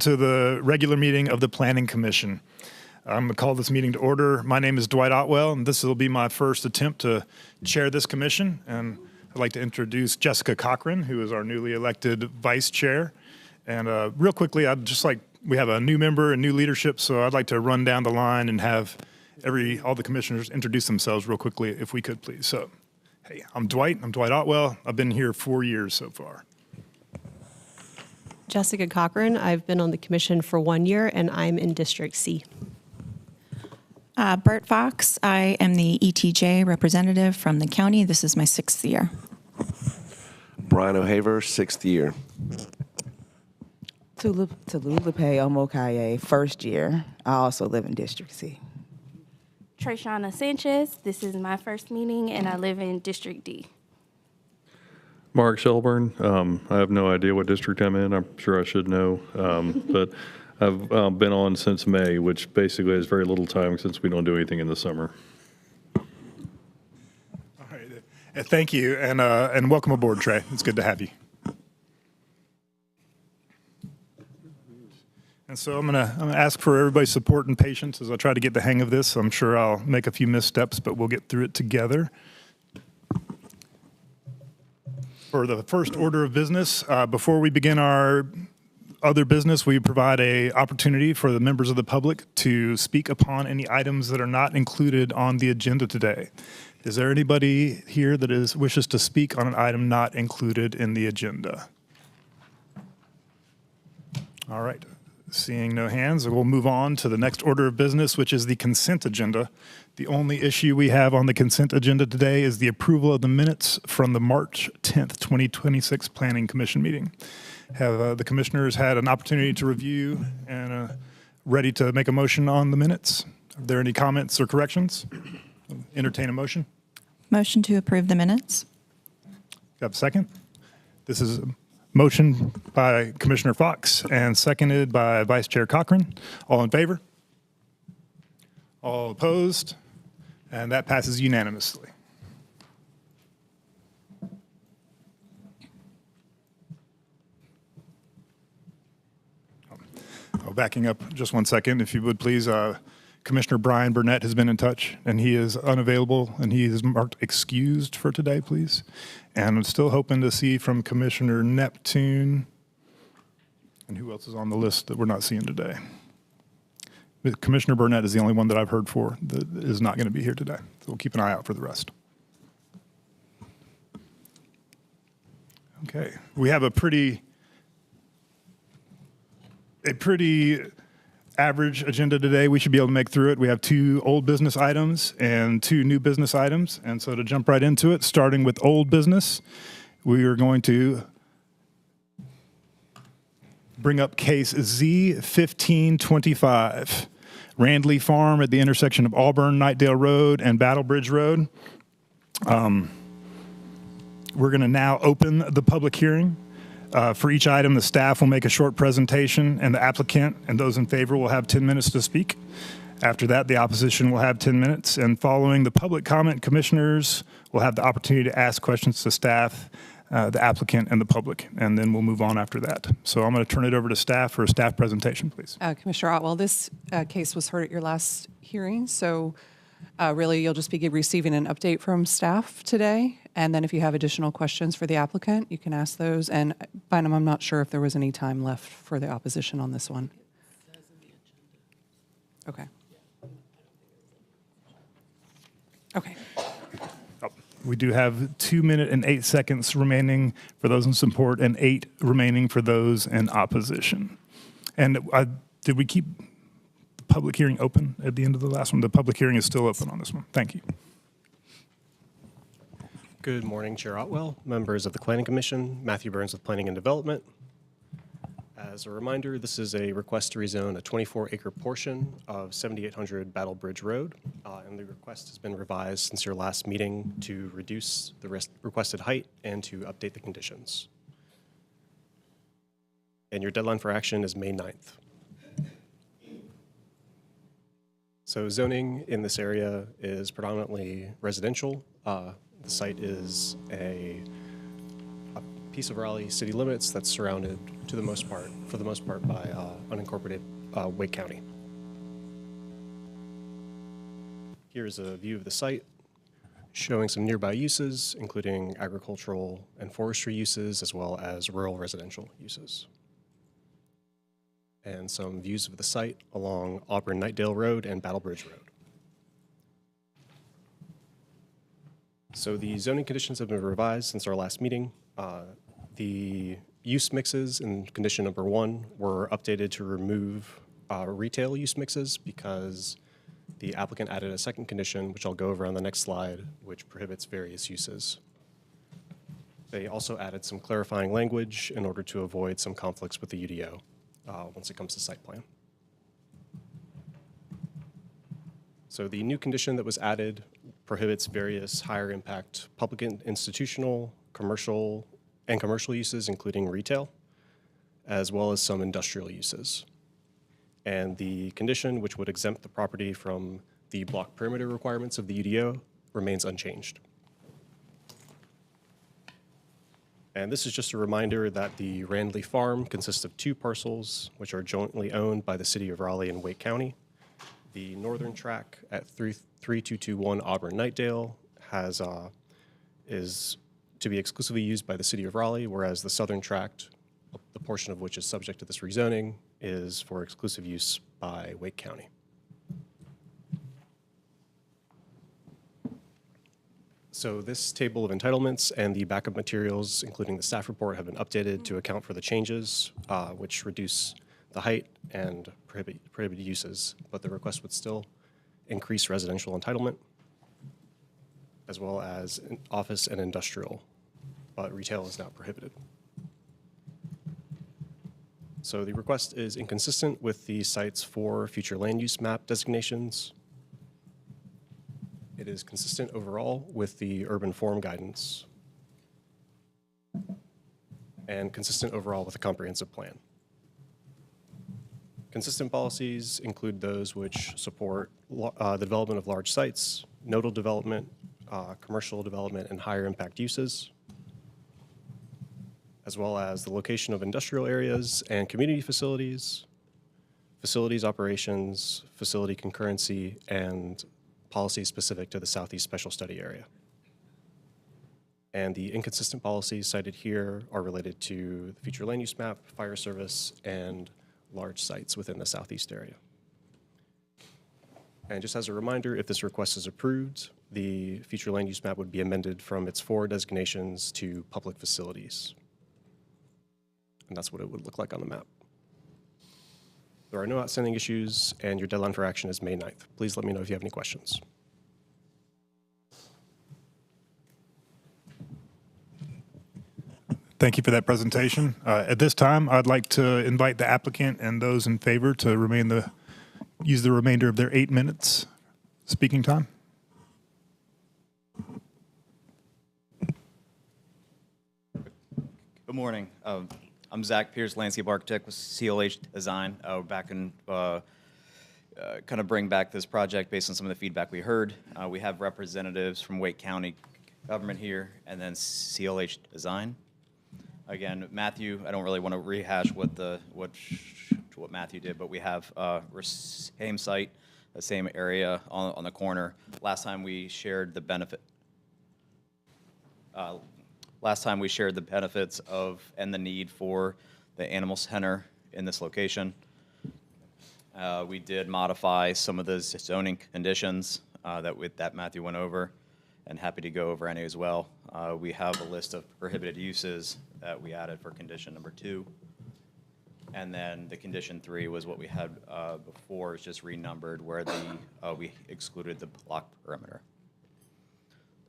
to the regular meeting of the Planning Commission. I'm going to call this meeting to order. My name is Dwight Otwell, and this will be my first attempt to chair this commission. And I'd like to introduce Jessica Cochran, who is our newly elected vice chair. And real quickly, we have a new member and new leadership, so I'd like to run down the line and have all the commissioners introduce themselves real quickly, if we could, please. So, hey, I'm Dwight Otwell. I've been here 4 years so far. Jessica Cochran. I've been on the commission for 1 year, and I'm in District C. Bert Fox. I am the ETJ representative from the county. This is my 6th year. Brian O'Haver, 6th year. Tulu Lepe Omokaye, 1st year. I also live in District C. Trishana Sanchez. This is my first meeting, and I live in District D. Mark Shelburne. I have no idea what district I'm in. I'm sure I should know, but I've been on since May, which basically is very little time since we don't do anything in the summer. All right. Thank you, and welcome aboard, Trey. It's good to have you. And so I'm gonna ask for everybody's support and patience as I try to get the hang of this. I'm sure I'll make a few missteps, but we'll get through it together. For the first order of business, before we begin our other business, we provide an opportunity for the members of the public to speak upon any items that are not included on the agenda today. Is there anybody here that wishes to speak on an item not included in the agenda? All right. Seeing no hands, we'll move on to the next order of business, which is the consent agenda. The only issue we have on the consent agenda today is the approval of the minutes from the March 10th, 2026 Planning Commission meeting. Have the commissioners had an opportunity to review and ready to make a motion on the minutes? Are there any comments or corrections? Entertain a motion. Motion to approve the minutes. Got a second? This is a motion by Commissioner Fox and seconded by Vice Chair Cochran. All in favor? All opposed? And that passes unanimously. Backing up just 1 second, if you would please. Commissioner Brian Burnett has been in touch, and he is unavailable, and he is marked excused for today, please. And I'm still hoping to see from Commissioner Neptune, and who else is on the list that we're not seeing today? Commissioner Burnett is the only one that I've heard for that is not going to be here today. So we'll keep an eye out for the rest. Okay, we have a pretty average agenda today. We should be able to make through it. We have 2 old business items and 2 new business items. And so to jump right into it, starting with old business, we are going to bring up case Z1525, Randley Farm at the intersection of Auburn, Knightdale Road, and Battle Bridge Road. We're going to now open the public hearing. For each item, the staff will make a short presentation, and the applicant and those in favor will have 10 minutes to speak. After that, the opposition will have 10 minutes, and following the public comment, commissioners will have the opportunity to ask questions to staff, the applicant, and the public, and then we'll move on after that. So I'm going to turn it over to staff for a staff presentation, please. Commissioner Otwell, this case was heard at your last hearing, so really you'll just be receiving an update from staff today, and then if you have additional questions for the applicant, you can ask those. And Bynum, I'm not sure if there was any time left for the opposition on this one. Okay. Okay. We do have 2 minutes and 8 seconds remaining for those in support and 8 remaining for those in opposition. And did we keep the public hearing open at the end of the last one? The public hearing is still open on this one. Thank you. Good morning, Chair Otwell, members of the Planning Commission, Matthew Burns with Planning and Development. As a reminder, this is a request to rezone a 24-acre portion of 7800 Battle Bridge Road, and the request has been revised since your last meeting to reduce the requested height and to update the conditions. And your deadline for action is May 9th. So zoning in this area is predominantly residential. The site is a piece of Raleigh city limits that's surrounded for the most part by unincorporated Wake County. Here's a view of the site showing some nearby uses, including agricultural and forestry uses, as well as rural residential uses. And some views of the site along Auburn-Knightdale Road and Battle Bridge Road. So the zoning conditions have been revised since our last meeting. The use mixes in condition number 1 were updated to remove retail use mixes because the applicant added a second condition, which I'll go over on the next slide, which prohibits various uses. They also added some clarifying language in order to avoid some conflicts with the UDO once it comes to site plan. So the new condition that was added prohibits various higher impact public and institutional, commercial uses, including retail, as well as some industrial uses. And the condition, which would exempt the property from the block perimeter requirements of the UDO, remains unchanged. And this is just a reminder that the Randley Farm consists of 2 parcels, which are jointly owned by the City of Raleigh and Wake County. The northern tract at 3221 Auburn-Knightdale is to be exclusively used by the City of Raleigh, whereas the southern tract, the portion of which is subject to this rezoning, is for exclusive use by Wake County. So this table of entitlements and the backup materials, including the staff report, have been updated to account for the changes, which reduce the height and prohibited uses, but the request would still increase residential entitlement, as well as office and industrial, but retail is not prohibited. So the request is inconsistent with the site's 4 future land use map designations. It is consistent overall with the urban form guidance and consistent overall with the comprehensive plan. Consistent policies include those which support the development of large sites, nodal development, commercial development, and higher impact uses, as well as the location of industrial areas and community facilities, facilities operations, facility concurrency, and policies specific to the Southeast Special Study Area. And the inconsistent policies cited here are related to the future land use map, fire service, and large sites within the Southeast area. And just as a reminder, if this request is approved, the future land use map would be amended from its 4 designations to public facilities. And that's what it would look like on the map. There are no outstanding issues, and your deadline for action is May 9th. Please let me know if you have any questions. Thank you for that presentation. At this time, I'd like to invite the applicant and those in favor to use the remainder of their 8 minutes speaking time. Good morning. I'm Zach Pierce, landscape architect with CLH Design. We're back in kind of bring back this project based on some of the feedback we heard. We have representatives from Wake County government here, and then CLH Design. Again, Matthew, I don't really want to rehash what Matthew did, but we have same site, the same area on the corner. Last time we shared the benefits of and the need for the animal center in this location. We did modify some of the zoning conditions that Matthew went over, and happy to go over any as well. We have a list of prohibited uses that we added for condition number 2. And then the condition 3 was what we had before, it's just renumbered where we excluded the block perimeter.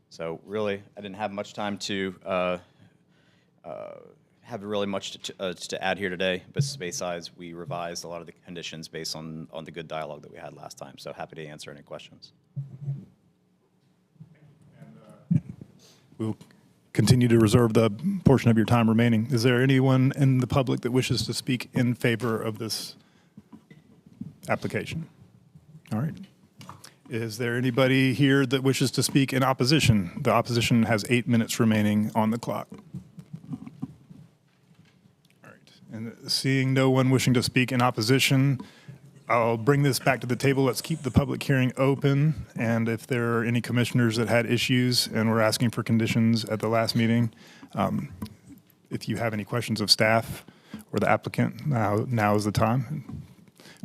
So really, I didn't have much time to have really much to add here today, but besides, we revised a lot of the conditions based on the good dialogue that we had last time. So happy to answer any questions. We'll continue to reserve the portion of your time remaining. Is there anyone in the public that wishes to speak in favor of this application? All right. Is there anybody here that wishes to speak in opposition? The opposition has 8 minutes remaining on the clock. All right. And seeing no one wishing to speak in opposition, I'll bring this back to the table. Let's keep the public hearing open. And if there are any commissioners that had issues and were asking for conditions at the last meeting, if you have any questions of staff or the applicant, now is the time.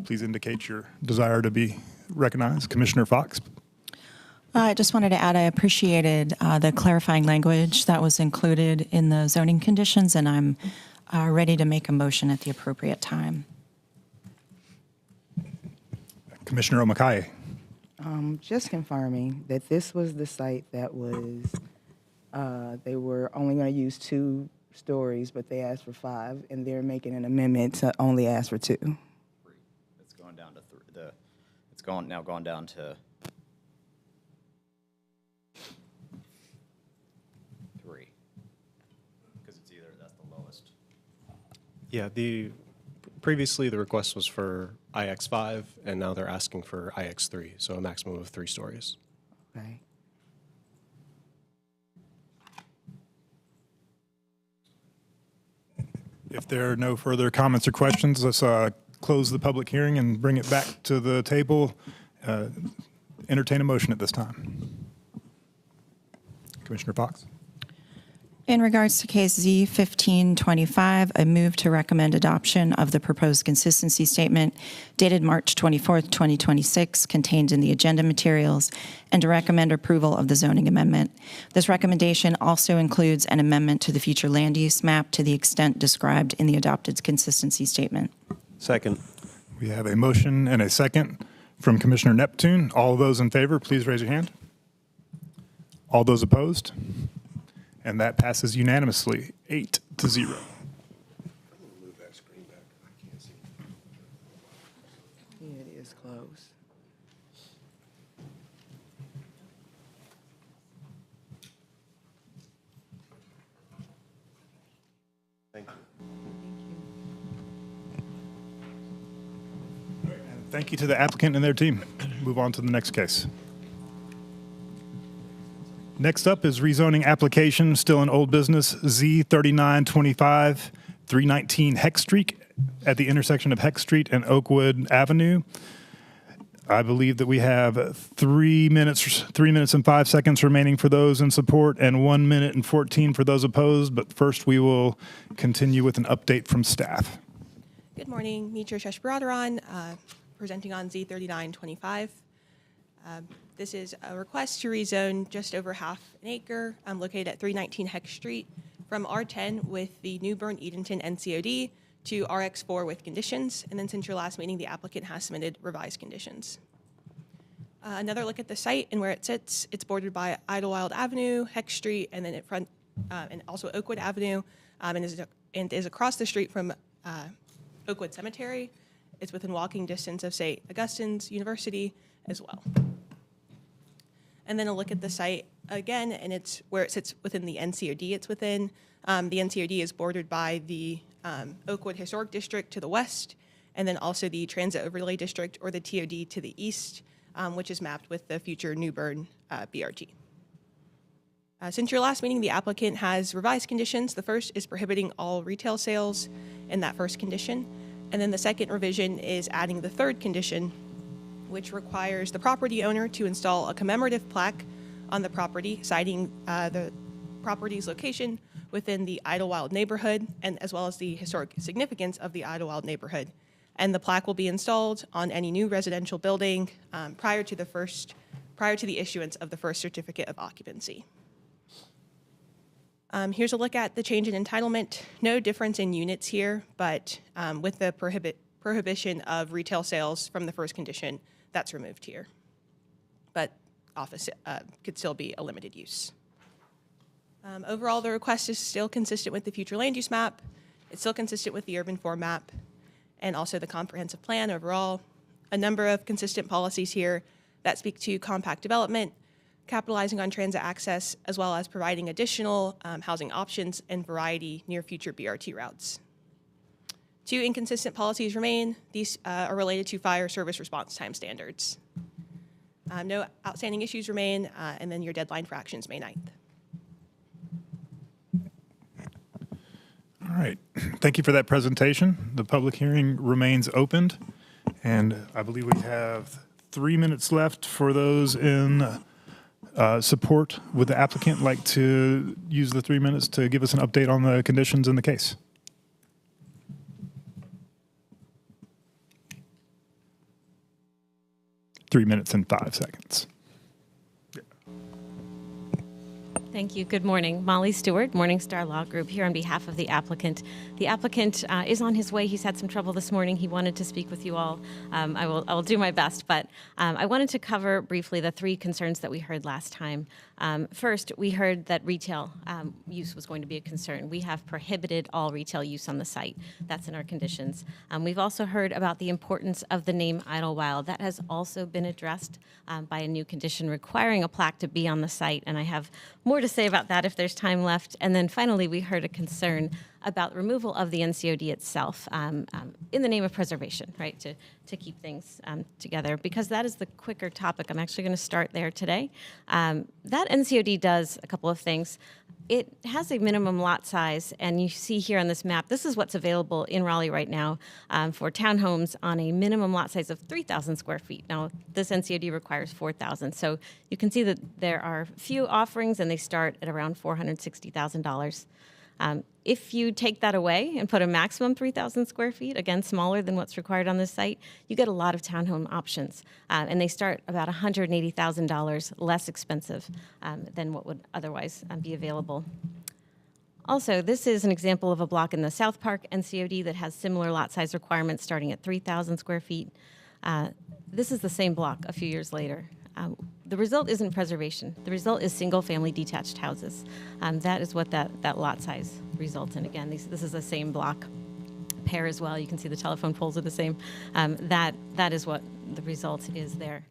Please indicate your desire to be recognized. Commissioner Fox. I just wanted to add, I appreciated the clarifying language that was included in the zoning conditions, and I'm ready to make a motion at the appropriate time. Commissioner Omakaye. Just confirming that this was the site that was, they were only going to use 2 stories, but they asked for 5, and they're making an amendment to only ask for 2. It's going down to it's now gone down to 3 because it's either that's the lowest. Yeah, previously the request was for IX5, and now they're asking for IX3, so a maximum of 3 stories. Okay. If there are no further comments or questions, let's close the public hearing and bring it back to the table. Entertain a motion at this time. Commissioner Fox. In regards to case Z1525, I move to recommend adoption of the proposed consistency statement dated March 24th, 2026, contained in the agenda materials, and to recommend approval of the zoning amendment. This recommendation also includes an amendment to the future land use map to the extent described in the adopted consistency statement. Second. We have a motion and a second from Commissioner Neptune. All those in favor, please raise your hand. All those opposed? And that passes unanimously, 8-0. Move that screen back. I can't see. Yeah, it is close. Thank you. Thank you to the applicant and their team. Move on to the next case. Next up is rezoning application, still in old business, Z3925, 319 Heck Street at the intersection of Heck Street and Oakwood Avenue. I believe that we have 3 minutes and 5 seconds remaining for those in support and 1 minute and 14 for those opposed. But first, we will continue with an update from staff. Good morning, Mitra Sheshbaradaran, presenting on Z3925. This is a request to rezone just over half an acre located at 319 Heck Street from R10 with the New Bern-Edenton NCOD to RX4 with conditions. And then since your last meeting, the applicant has submitted revised conditions. Another look at the site and where it sits. It's bordered by Idlewild Avenue, Heck Street, and then and also Oakwood Avenue, and is across the street from Oakwood Cemetery. It's within walking distance of St. Augustine's University as well. And then a look at the site again, and it's where it sits within the NCOD it's within. The NCOD is bordered by the Oakwood Historic District to the west, and then also the Transit Overlay District, or the TOD, to the east, which is mapped with the future New Bern BRT. Since your last meeting, the applicant has revised conditions. The first is prohibiting all retail sales in that first condition. And then the second revision is adding the third condition, which requires the property owner to install a commemorative plaque on the property citing the property's location within the Idlewild neighborhood, and as well as the historic significance of the Idlewild neighborhood. And the plaque will be installed on any new residential building prior to the issuance of the first certificate of occupancy. Here's a look at the change in entitlement. No difference in units here, but with the prohibition of retail sales from the first condition, that's removed here. But office could still be a limited use. Overall, the request is still consistent with the future land use map. It's still consistent with the urban form map and also the comprehensive plan overall. A number of consistent policies here that speak to compact development, capitalizing on transit access, as well as providing additional housing options and variety near future BRT routes. 2 inconsistent policies remain. These are related to fire service response time standards. No outstanding issues remain, and then your deadline for action is May 9th. All All right. Thank you for that presentation. The public hearing remains opened, and I believe we have 3 minutes left for those in support. Would the applicant like to use the 3 minutes to give us an update on the conditions in the case? Three minutes and 5 seconds. Thank you. Good morning. Molly Stewart, Morningstar Law Group, here on behalf of the applicant. The applicant is on his way. He's had some trouble this morning. He wanted to speak with you all. I will do my best, but I wanted to cover briefly the 3 concerns that we heard last time. First, we heard that retail use was going to be a concern. We have prohibited all retail use on the site. That's in our conditions. We've also heard about the importance of the name Idlewild. That has also been addressed by a new condition requiring a plaque to be on the site, and I have more to say about that if there's time left. And then finally, we heard a concern about removal of the NCOD itself in the name of preservation, right, to keep things together, because that is the quicker topic. I'm actually going to start there today. That NCOD does a couple of things. It has a minimum lot size, and you see here on this map, this is what's available in Raleigh right now for townhomes on a minimum lot size of 3,000 square feet. Now, this NCOD requires 4,000, so you can see that there are few offerings, and they start at around $460,000. If you take that away and put a maximum 3,000 square feet, again, smaller than what's required on this site, you get a lot of townhome options. And they start about $180,000 less expensive than what would otherwise be available. Also, this is an example of a block in the South Park NCOD that has similar lot size requirements starting at 3,000 square feet. This is the same block a few years later. The result isn't preservation. The result is single-family detached houses. That is what that lot size results in. Again, this is the same block pair as well. You can see the telephone poles are the same. That is what the result is there.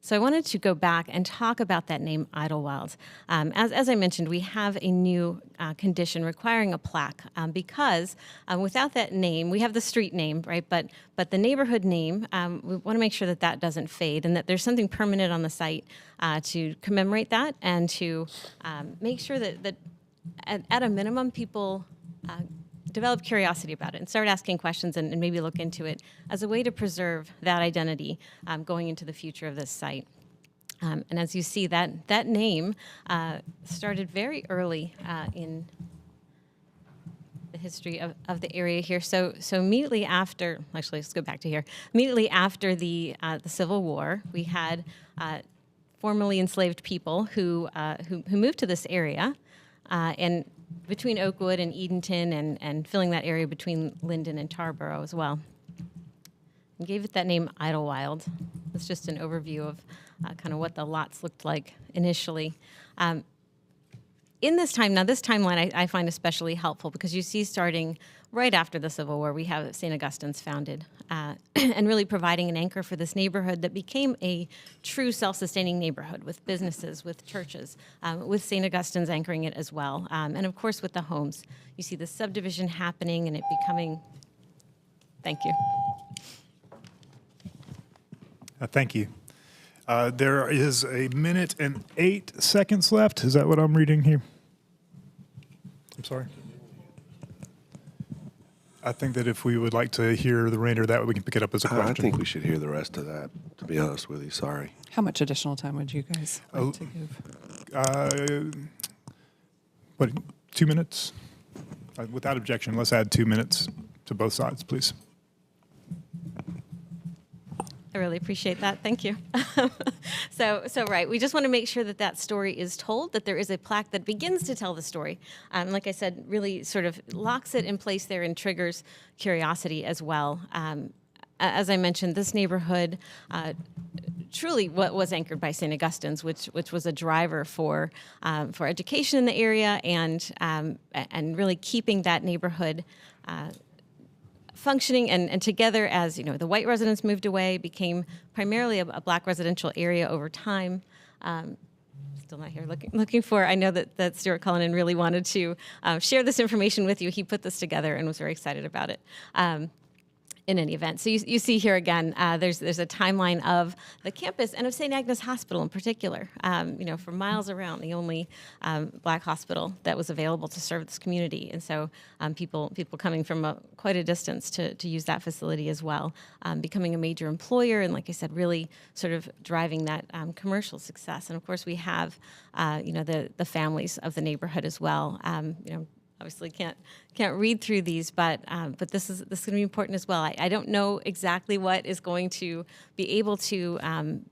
So I wanted to go back and talk about that name Idlewild. As I mentioned, we have a new condition requiring a plaque because without that name, we have the street name, right? But the neighborhood name, we want to make sure that that doesn't fade and that there's something permanent on the site to commemorate that and to make sure that at a minimum people develop curiosity about it and start asking questions and maybe look into it as a way to preserve that identity going into the future of this site. And as you see, that name started very early in the history of the area here. So immediately after, actually, let's go back to here. Immediately after the Civil War, we had formerly enslaved people who moved to this area, and between Oakwood and Edenton and filling that area between Linden and Tarboro as well. And gave it that name Idlewild. That's just an overview of kind of what the lots looked like initially. In this timeline I find especially helpful because you see starting right after the Civil War, we have St. Augustine's founded and really providing an anchor for this neighborhood that became a true self-sustaining neighborhood with businesses, with churches, with St. Augustine's anchoring it as well. And of course with the homes. You see the subdivision happening and it becoming, thank you. Thank you. There is 1 minute and 8 seconds left. Is that what I'm reading here? I'm sorry. I think that if we would like to hear the remainder of that, we can pick it up as a question. I think we should hear the rest of that, to be honest with you. Sorry. How much additional time would you guys like to give? What, 2 minutes? Without objection, let's add 2 minutes to both sides, please. I really appreciate that. Thank you. So right, we just want to make sure that that story is told, that there is a plaque that begins to tell the story. Like I said, really sort of locks it in place there and triggers curiosity as well. As I mentioned, this neighborhood truly what was anchored by St. Augustine's, which was a driver for education in the area and really keeping that neighborhood functioning and together as, the white residents moved away, became primarily a black residential area over time. Still not here looking for, I know that Stuart Cullinan really wanted to share this information with you. He put this together and was very excited about it. in any event. So you see here again, there's a timeline of the campus and of St. Agnes Hospital in particular. For miles around, the only Black hospital that was available to serve this community, and so people coming from quite a distance to use that facility as well, becoming a major employer, and like I said, really sort of driving that commercial success. And of course, we have the families of the neighborhood as well. Obviously can't read through these, but this is going to be important as well. I don't know exactly what is going to be able to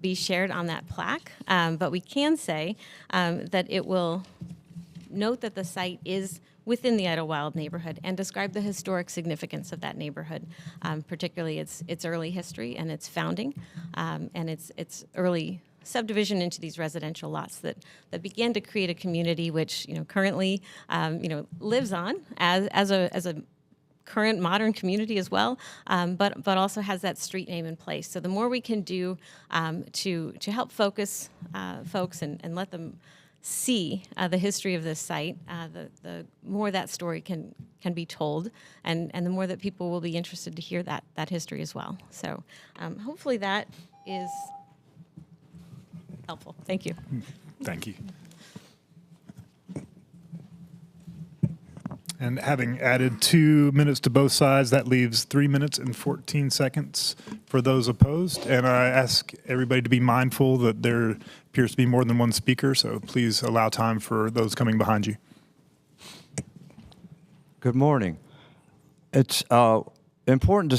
be shared on that plaque, but we can say that it will note that the site is within the Idlewild neighborhood and describe the historic significance of that neighborhood, particularly its early history and its founding, and its early subdivision into these residential lots that began to create a community which currently lives on as a current modern community as well, but also has that street name in place. So the more we can do to help focus folks and let them see the history of this site, the more that story can be told, and the more that people will be interested to hear that history as well. So hopefully that is helpful. Thank you. Thank you. And having added 2 minutes to both sides, that leaves 3 minutes and 14 seconds for those opposed. And I ask everybody to be mindful that there appears to be more than one speaker, so please allow time for those coming behind you. Good morning. It's important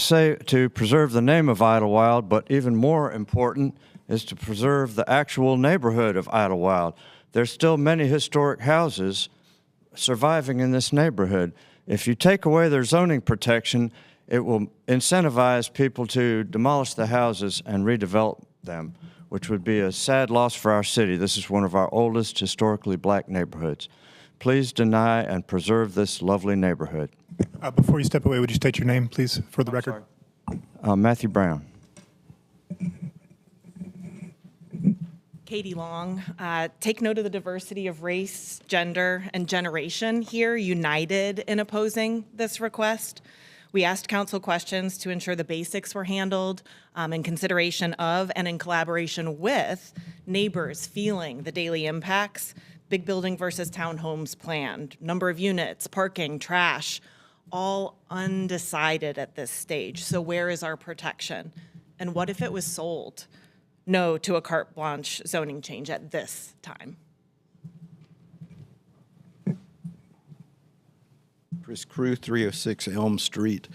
to preserve the name of Idlewild, but even more important is to preserve the actual neighborhood of Idlewild. There's still many historic houses surviving in this neighborhood. If you take away their zoning protection, it will incentivize people to demolish the houses and redevelop them, which would be a sad loss for our city. This is one of our oldest historically Black neighborhoods. Please deny and preserve this lovely neighborhood. Before you step away, would you state your name, please, for the record? Matthew Brown. Katie Long. Take note of the diversity of race, gender, and generation here united in opposing this request. We asked council questions to ensure the basics were handled in consideration of and in collaboration with neighbors feeling the daily impacts, big building versus townhomes planned, number of units, parking, trash, all undecided at this stage. So where is our protection? And what if it was sold? No to a carte blanche zoning change at this time. Chris Crew, 306 Elm Street.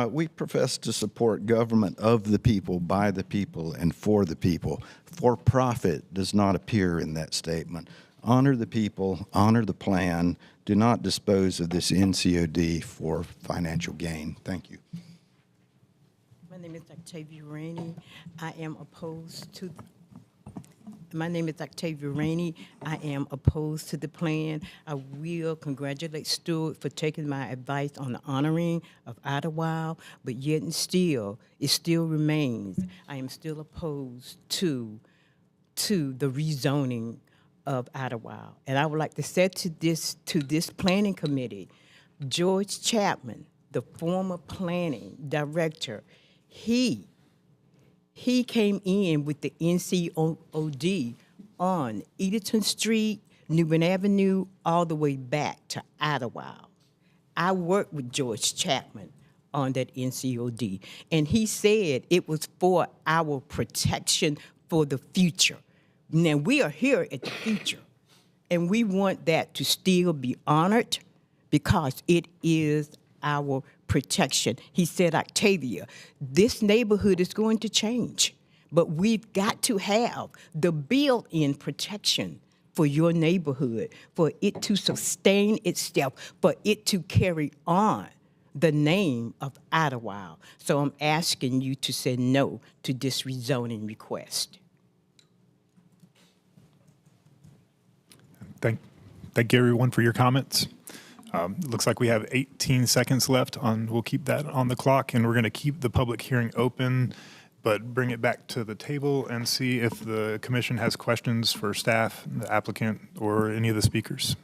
We profess to support government of the people, by the people, and for the people. For profit does not appear in that statement. Honor the people, honor the plan. Do not dispose of this NCOD for financial gain. Thank you. My name is Octavia Rainey. I am opposed to. My name is Octavia Rainey. I am opposed to the plan. I will congratulate Stewart for taking my advice on the honoring of Idlewild, but yet and still, it still remains. I am still opposed to the rezoning of Idlewild. And I would like to say to this planning committee, George Chapman, the former planning director, he came in with the NCOD on Edenton Street, Newman Avenue, all the way back to Idlewild. I worked with George Chapman on that NCOD, and he said it was for our protection for the future. Now, we are here at the future, and we want that to still be honored because it is our protection. He said, Octavia, this neighborhood is going to change, but we've got to have the built-in protection for your neighborhood, for it to sustain itself, for it to carry on the name of Idlewild. So I'm asking you to say no to this rezoning request. Thank you, everyone, for your comments. Looks like we have 18 seconds left. We'll keep that on the clock, and we're going to keep the public hearing open, but bring it back to the table and see if the commission has questions for staff, the applicant, or any of the speakers.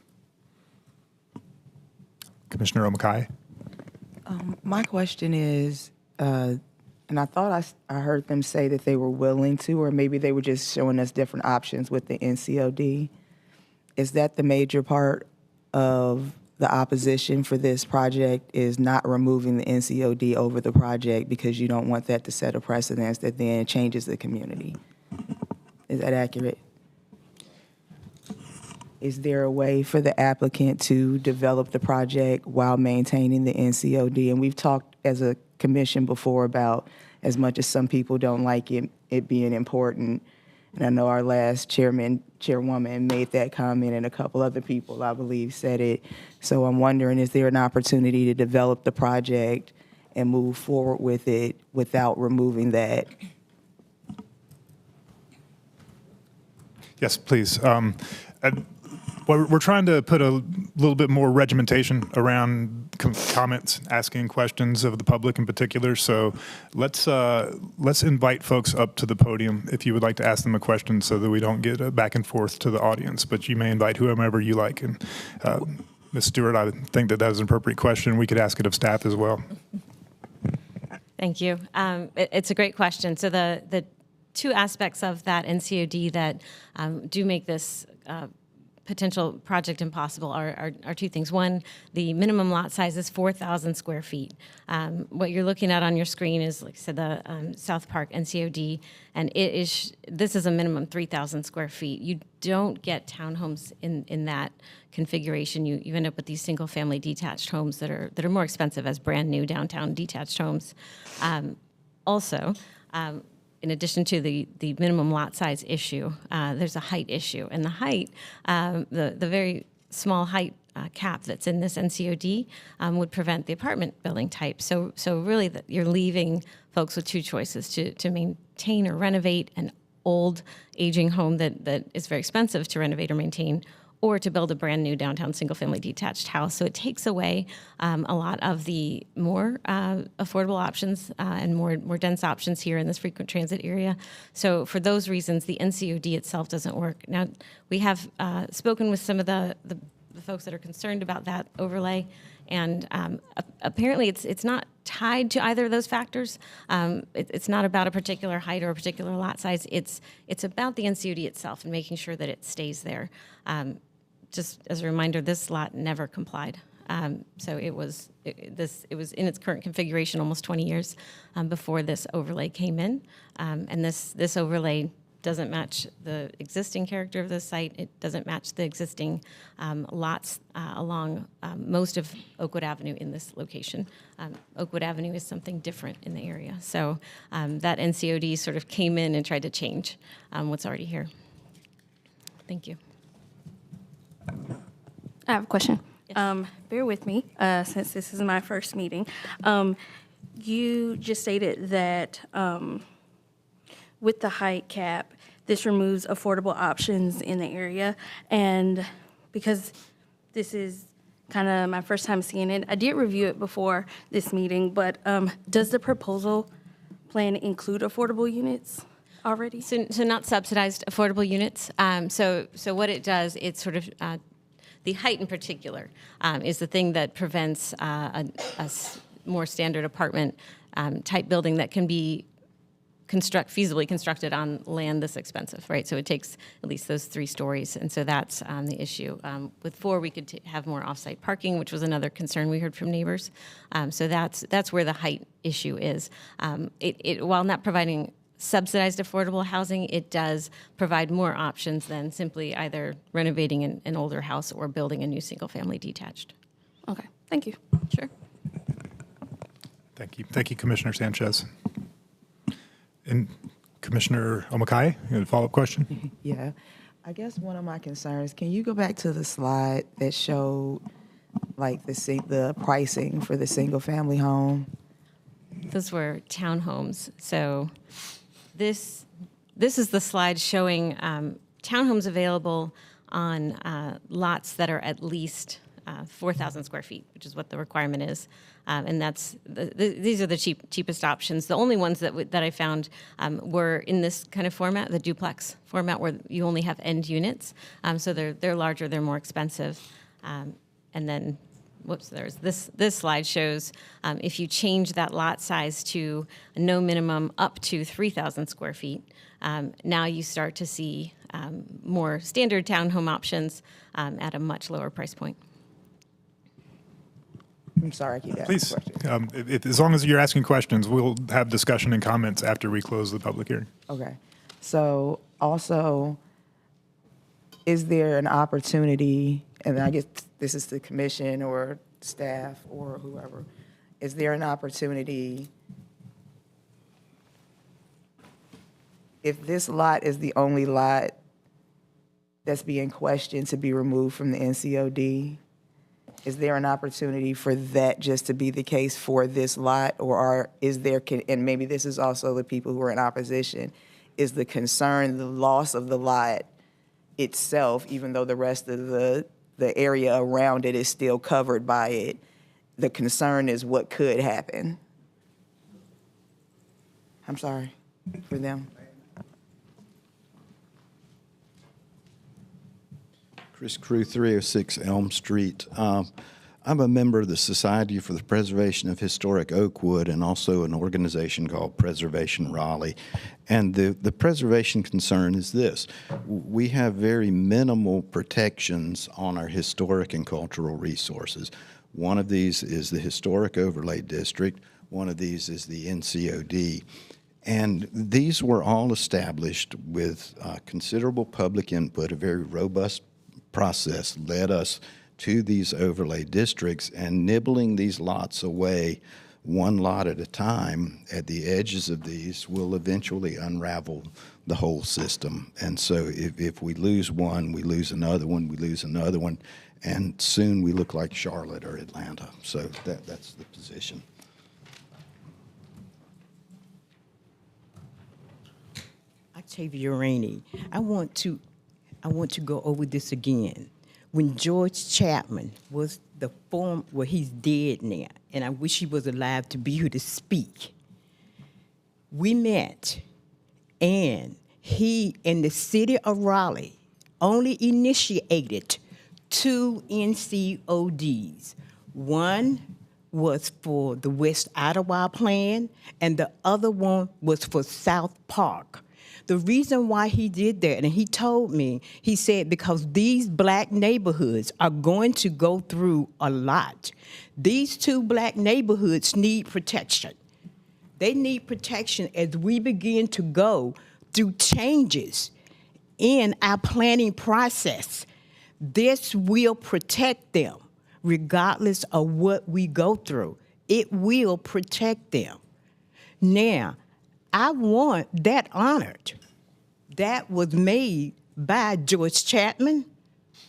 Commissioner Omakai. My question is, and I thought I heard them say that they were willing to, or maybe they were just showing us different options with the NCOD. Is that the major part of the opposition for this project, is not removing the NCOD over the project because you don't want that to set a precedence that then changes the community? Is that accurate? Is there a way for the applicant to develop the project while maintaining the NCOD? And we've talked as a commission before about, as much as some people don't like it being important, and I know our last chairwoman made that comment, and a couple other people, I believe, said it. So I'm wondering, is there an opportunity to develop the project and move forward with it without removing that? Yes, please. We're trying to put a little bit more regimentation around comments, asking questions of the public in particular. So let's invite folks up to the podium if you would like to ask them a question, so that we don't get a back and forth to the audience. But you may invite whomever you like. And Ms. Stewart, I think that is an appropriate question. We could ask it of staff as well. Thank you. It's a great question. So the two aspects of that NCOD that do make this potential project impossible are two things. One, the minimum lot size is 4,000 square feet. What you're looking at on your screen is, like I said, the South Park NCOD, and this is a minimum 3,000 square feet. You don't get townhomes in that configuration. You end up with these single-family detached homes that are more expensive as brand new downtown detached homes. Also, in addition to the minimum lot size issue, there's a height issue. And the height, the very small height cap that's in this NCOD would prevent the apartment building type. So really you're leaving folks with two choices: to maintain or renovate an old aging home that is very expensive to renovate or maintain, or to build a brand new downtown single-family detached house. So it takes away a lot of the more affordable options and more dense options here in this frequent transit area. So for those reasons, the NCOD itself doesn't work. Now, we have spoken with some of the folks that are concerned about that overlay, and apparently it's not tied to either of those factors. It's not about a particular height or a particular lot size. It's about the NCOD itself and making sure that it stays there. Just as a reminder, this lot never complied. So it was in its current configuration almost 20 years before this overlay came in. And this overlay doesn't match the existing character of the site. It doesn't match the existing lots along most of Oakwood Avenue in this location. Oakwood Avenue is something different in the area. So that NCOD sort of came in and tried to change what's already here. Thank you. I have a question. Yes. Bear with me, since this is my first meeting. You just stated that with the height cap, this removes affordable options in the area. And because this is kind of my first time seeing it, I did review it before this meeting, but does the proposal plan include affordable units already? So not subsidized affordable units. So what it does, it's sort of the height in particular is the thing that prevents a more standard apartment type building that can be feasibly constructed on land this expensive, right? So it takes at least those 3 stories, and so that's the issue. With 4, we could have more off-site parking, which was another concern we heard from neighbors. So that's where the height issue is. While not providing subsidized affordable housing, it does provide more options than simply either renovating an older house or building a new single-family detached. Okay, thank you. Sure. Thank you. Thank you, Commissioner Sanchez. And Commissioner Omakai, you have a follow-up question? Yeah. I guess one of my concerns, can you go back to the slide that showed like the pricing for the single-family home? Those were townhomes. So this is the slide showing townhomes available on lots that are at least 4,000 square feet, which is what the requirement is. And these are the cheapest options. The only ones that I found were in this kind of format, the duplex format, where you only have end units. So they're larger, they're more expensive. And then this slide shows if you change that lot size to no minimum up to 3,000 square feet, now you start to see more standard townhome options at a much lower price point. I'm sorry, I keep asking Please, questions. as long as you're asking questions, we'll have discussion and comments after we close the public hearing. Okay. So also, is there an opportunity, and I guess this is the commission or staff or whoever, is there an opportunity, if this lot is the only lot that's being questioned to be removed from the NCOD, is there an opportunity for that just to be the case for this lot? Or is there, and maybe this is also the people who are in opposition, is the concern the loss of the lot itself, even though the rest of the area around it is still covered by it? The concern is what could happen. I'm sorry for them. Chris Crew, 306 Elm Street. I'm a member of the Society for the Preservation of Historic Oakwood and also an organization called Preservation Raleigh. And the preservation concern is this. We have very minimal protections on our historic and cultural resources. One of these is the Historic Overlay District. One of these is the NCOD. And these were all established with considerable public input. A very robust process led us to these overlay districts, and nibbling these lots away one lot at a time at the edges of these will eventually unravel the whole system. And so if we lose one, we lose another one, we lose another one, and soon we look like Charlotte or Atlanta. So that's the position. Octavia Rainey, I want to go over this again. When George Chapman was well, he's dead now, and I wish he was alive to be here to speak. We met, and he in the city of Raleigh only initiated 2 NCODs. One was for the West Idlewild Plan, and the other one was for South Park. The reason why he did that, and he told me, he said, because these black neighborhoods are going to go through a lot. These 2 black neighborhoods need protection. They need protection as we begin to go through changes in our planning process. This will protect them regardless of what we go through. It will protect them. Now, I want that honored. That was made by George Chapman,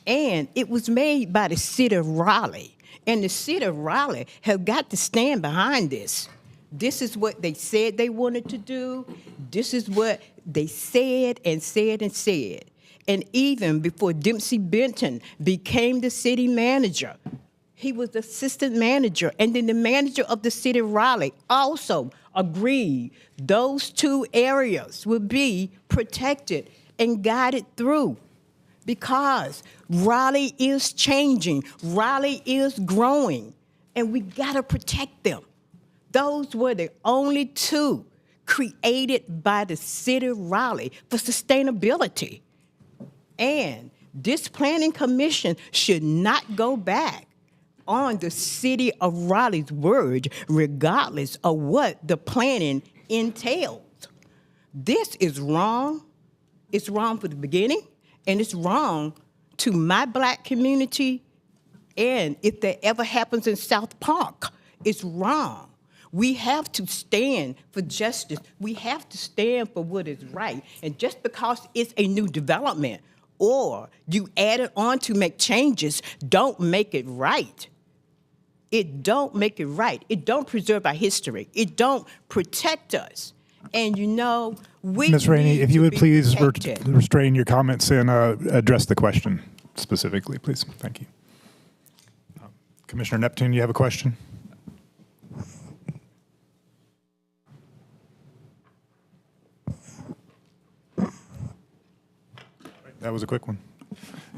and it was made by the city of Raleigh. And the city of Raleigh has got to stand behind this. This is what they said they wanted to do. This is what they said and said and said. And even before Dempsey Benton became the city manager, he was the assistant manager, and then the manager of the city of Raleigh also agreed those 2 areas would be protected and guided through, because Raleigh is changing, Raleigh is growing, and we gotta protect them. Those were the only 2 created by the city of Raleigh for sustainability. And this planning commission should not go back on the city of Raleigh's word, regardless of what the planning entails. This is wrong. It's wrong from the beginning, and it's wrong to my black community, and if that ever happens in South Park, it's wrong. We have to stand for justice. We have to stand for what is right. And just because it's a new development or you add it on to make changes, don't make it right. It don't make it right. It don't preserve our history. It don't protect us. And you know, we Ms. Rainey, if you would please protected. restrain your comments and address the question specifically, please. Thank you. Commissioner Neptune, you have a question? That was a quick one.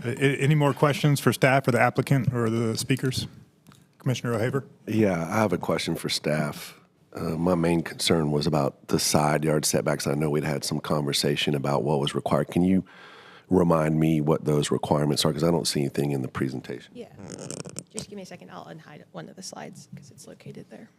Any more questions for staff or the applicant or the speakers? Commissioner O'Haver? Yeah, I have a question for staff. My main concern was about the side yard setbacks. I know we'd had some conversation about what was required. Can you remind me what those requirements are? Because I don't see anything in the presentation. Yeah. Just give me a second. I'll unhide one of the slides because it's located there.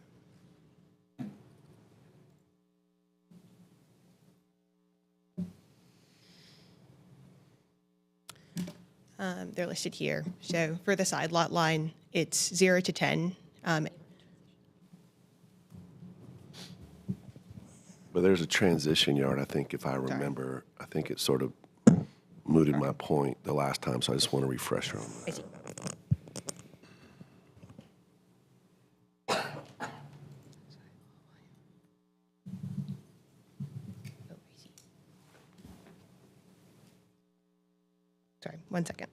They're listed here. So for the side lot line, it's 0 to 10. But there's a transition yard, I think, if I remember. I think it sort of mooted my point the last time, so I just want a refresher on that. I see. Sorry, 1 second.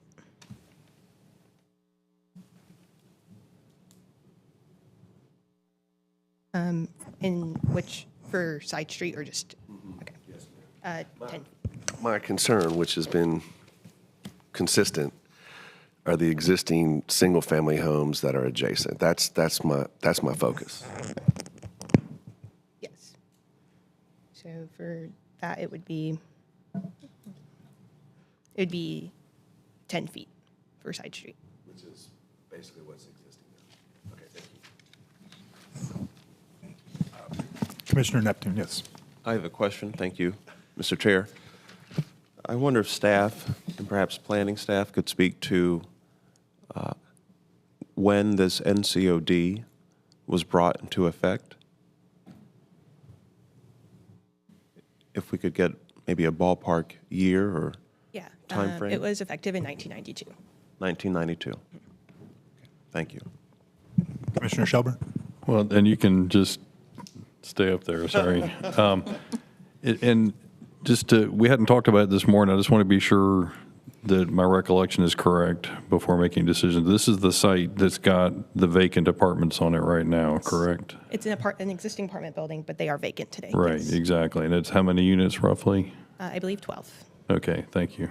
In which, for side street or just, okay. 10. My concern, which has been consistent, are the existing single-family homes that are adjacent. That's my focus. Yes. So for that, it would be 10 feet for side street. Which is basically what's existing now. Okay, thank you. Commissioner Neptune, yes. I have a question. Thank you, Mr. Chair. I wonder if staff and perhaps planning staff could speak to when this NCOD was brought into effect. If we could get maybe a ballpark year or Yeah. time frame. It was effective in 1992. 1992. Thank you. Commissioner Shelburne? Well, and you can just stay up there, sorry. And just to, we hadn't talked about it this morning. I just want to be sure that my recollection is correct before making decisions. This is the site that's got the vacant apartments on it right now, correct? It's an existing apartment building, but they are vacant today. Right, Yes. exactly. And it's how many units roughly? I believe 12. Okay, thank you.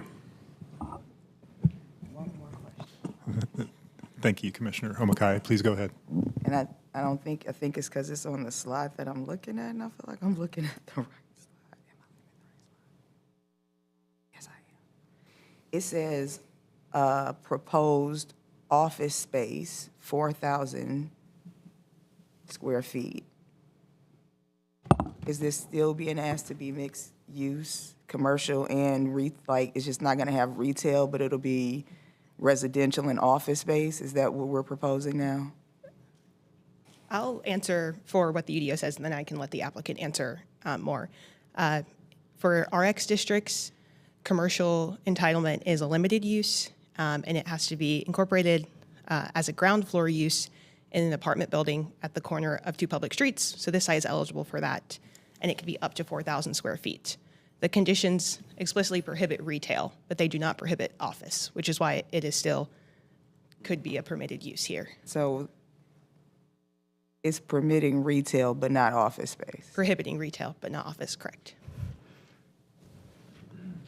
Thank you, Commissioner Omakai. Please go ahead. And I think it's because it's on the slide that I'm looking at, and I feel like I'm looking at the right slide. Am I looking at the right slide? Yes, I am. It says, proposed office space, 4,000 square feet. Is this still being asked to be mixed use, commercial and it's just not gonna have retail, but it'll be residential and office space? Is that what we're proposing now? I'll answer for what the UDO says, and then I can let the applicant answer more. For RX districts, commercial entitlement is a limited use, and it has to be incorporated as a ground floor use in an apartment building at the corner of two public streets. So this site is eligible for that, and it can be up to 4,000 square feet. The conditions explicitly prohibit retail, but they do not prohibit office, which is why it is still could be a permitted use here. So it's permitting retail, but not office space? Prohibiting retail, but not office, correct.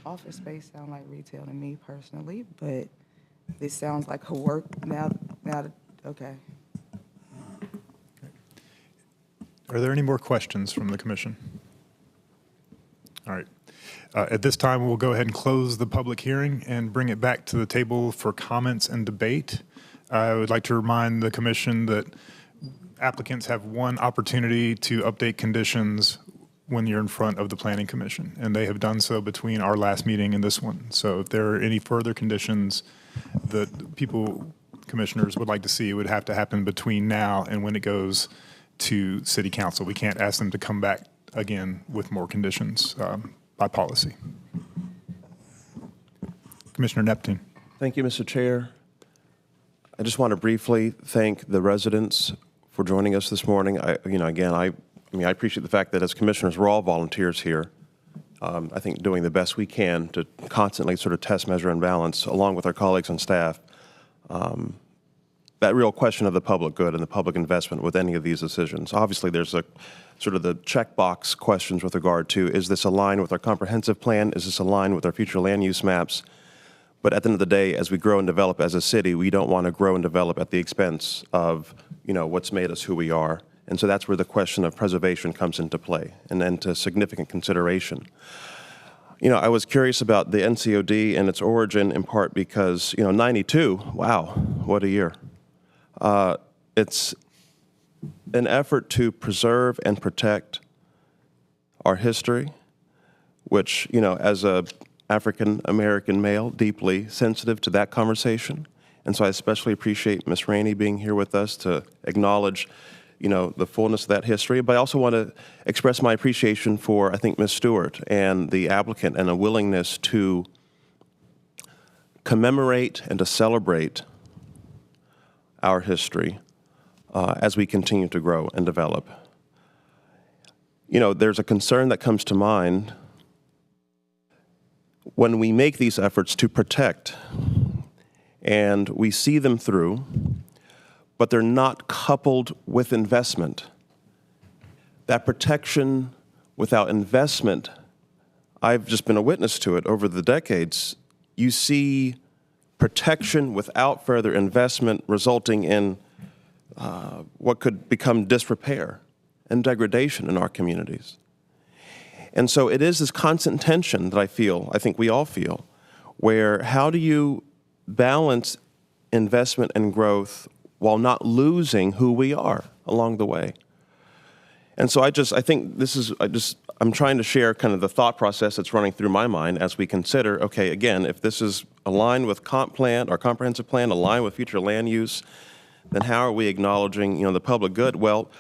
Office space sound like retail to me personally, but this sounds like a work okay. Are there any more questions from the commission? All right. At this time, we'll go ahead and close the public hearing and bring it back to the table for comments and debate. I would like to remind the commission that applicants have one opportunity to update conditions when you're in front of the Planning Commission, and they have done so between our last meeting and this one. So if there are any further conditions that commissioners would like to see, it would have to happen between now and when it goes to City Council. We can't ask them to come back again with more conditions by policy. Commissioner Neptune. Thank you, Mr. Chair. I just want to briefly thank the residents for joining us this morning. I appreciate the fact that as commissioners, we're all volunteers here. I think doing the best we can to constantly sort of test, measure, and balance, along with our colleagues on staff, that real question of the public good and the public investment with any of these decisions. Obviously, there's a sort of the checkbox questions with regard to, is this aligned with our comprehensive plan? Is this aligned with our future land use maps? But at the end of the day, as we grow and develop as a city, we don't want to grow and develop at the expense of what's made us who we are. And so that's where the question of preservation comes into play and into significant consideration. I was curious about the NCOD and its origin in part because, 92, wow, what a year. It's an effort to preserve and protect our history, which, as a African-American male, deeply sensitive to that conversation. And so I especially appreciate Ms. Rainey being here with us to acknowledge, the fullness of that history. But I also want to express my appreciation for, I think, Ms. Stewart and the applicant and a willingness to commemorate and to celebrate our history as we continue to grow and develop. There's a concern that comes to mind when we make these efforts to protect and we see them through, but they're not coupled with investment. That protection without investment, I've just been a witness to it over the decades. You see protection without further investment resulting in what could become disrepair and degradation in our communities. And so it is this constant tension that I think we all feel, where how do you balance investment and growth while not losing who we are along the way? And so I'm trying to share kind of the thought process that's running through my mind as we consider, okay, again, if this is aligned with comp plan, our comprehensive plan, aligned with future land use, then how are we acknowledging, the public good? Well,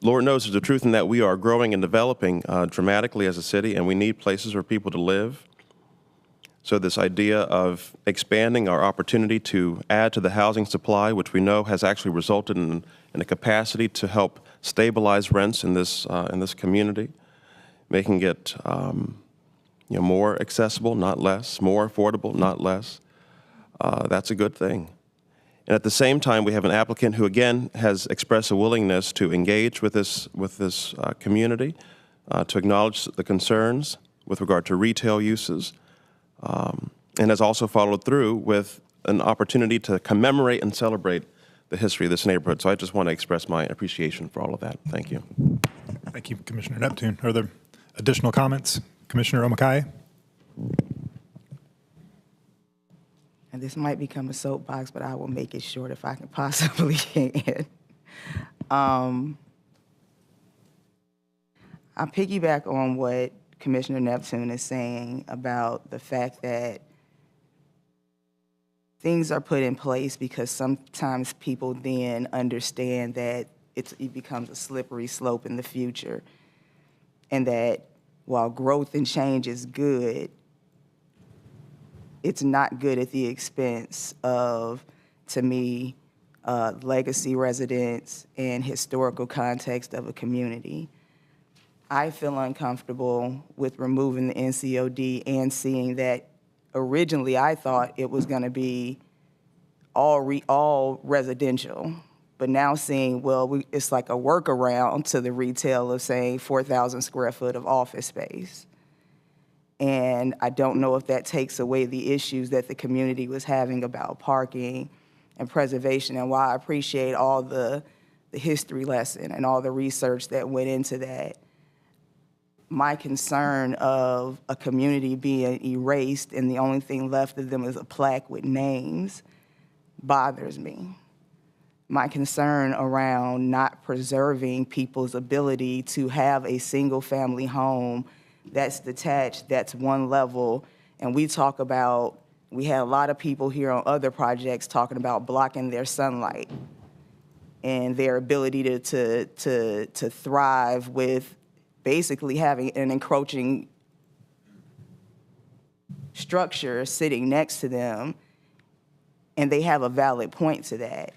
Lord knows there's a truth in that we are growing and developing dramatically as a city, and we need places for people to live. So this idea of expanding our opportunity to add to the housing supply, which we know has actually resulted in a capacity to help stabilize rents in this community, making it more accessible, not less, more affordable, not less. That's a good thing. And at the same time, we have an applicant who, again, has expressed a willingness to engage with this community, to acknowledge the concerns with regard to retail uses, and has also followed through with an opportunity to commemorate and celebrate the history of this neighborhood. So I just want to express my appreciation for all of that. Thank you. Thank you, Commissioner Neptune. Are there additional comments? Commissioner Omakai? And this might become a soapbox, but I will make it short if I can possibly can. I piggyback on what Commissioner Neptune is saying about the fact that things are put in place because sometimes people then understand that it becomes a slippery slope in the future, and that while growth and change is good, it's not good at the expense of, to me, legacy residents and historical context of a community. I feel uncomfortable with removing the NCOD and seeing that originally I thought it was going to be all residential, but now seeing, it's like a workaround to the retail of saying 4,000 square foot of office space. And I don't know if that takes away the issues that the community was having about parking and preservation. And while I appreciate all the history lesson and all the research that went into that, my concern of a community being erased and the only thing left of them is a plaque with names bothers me. My concern around not preserving people's ability to have a single-family home that's detached, that's one level. And we had a lot of people here on other projects talking about blocking their sunlight and their ability to thrive with basically having an encroaching structure sitting next to them, and they have a valid point to that.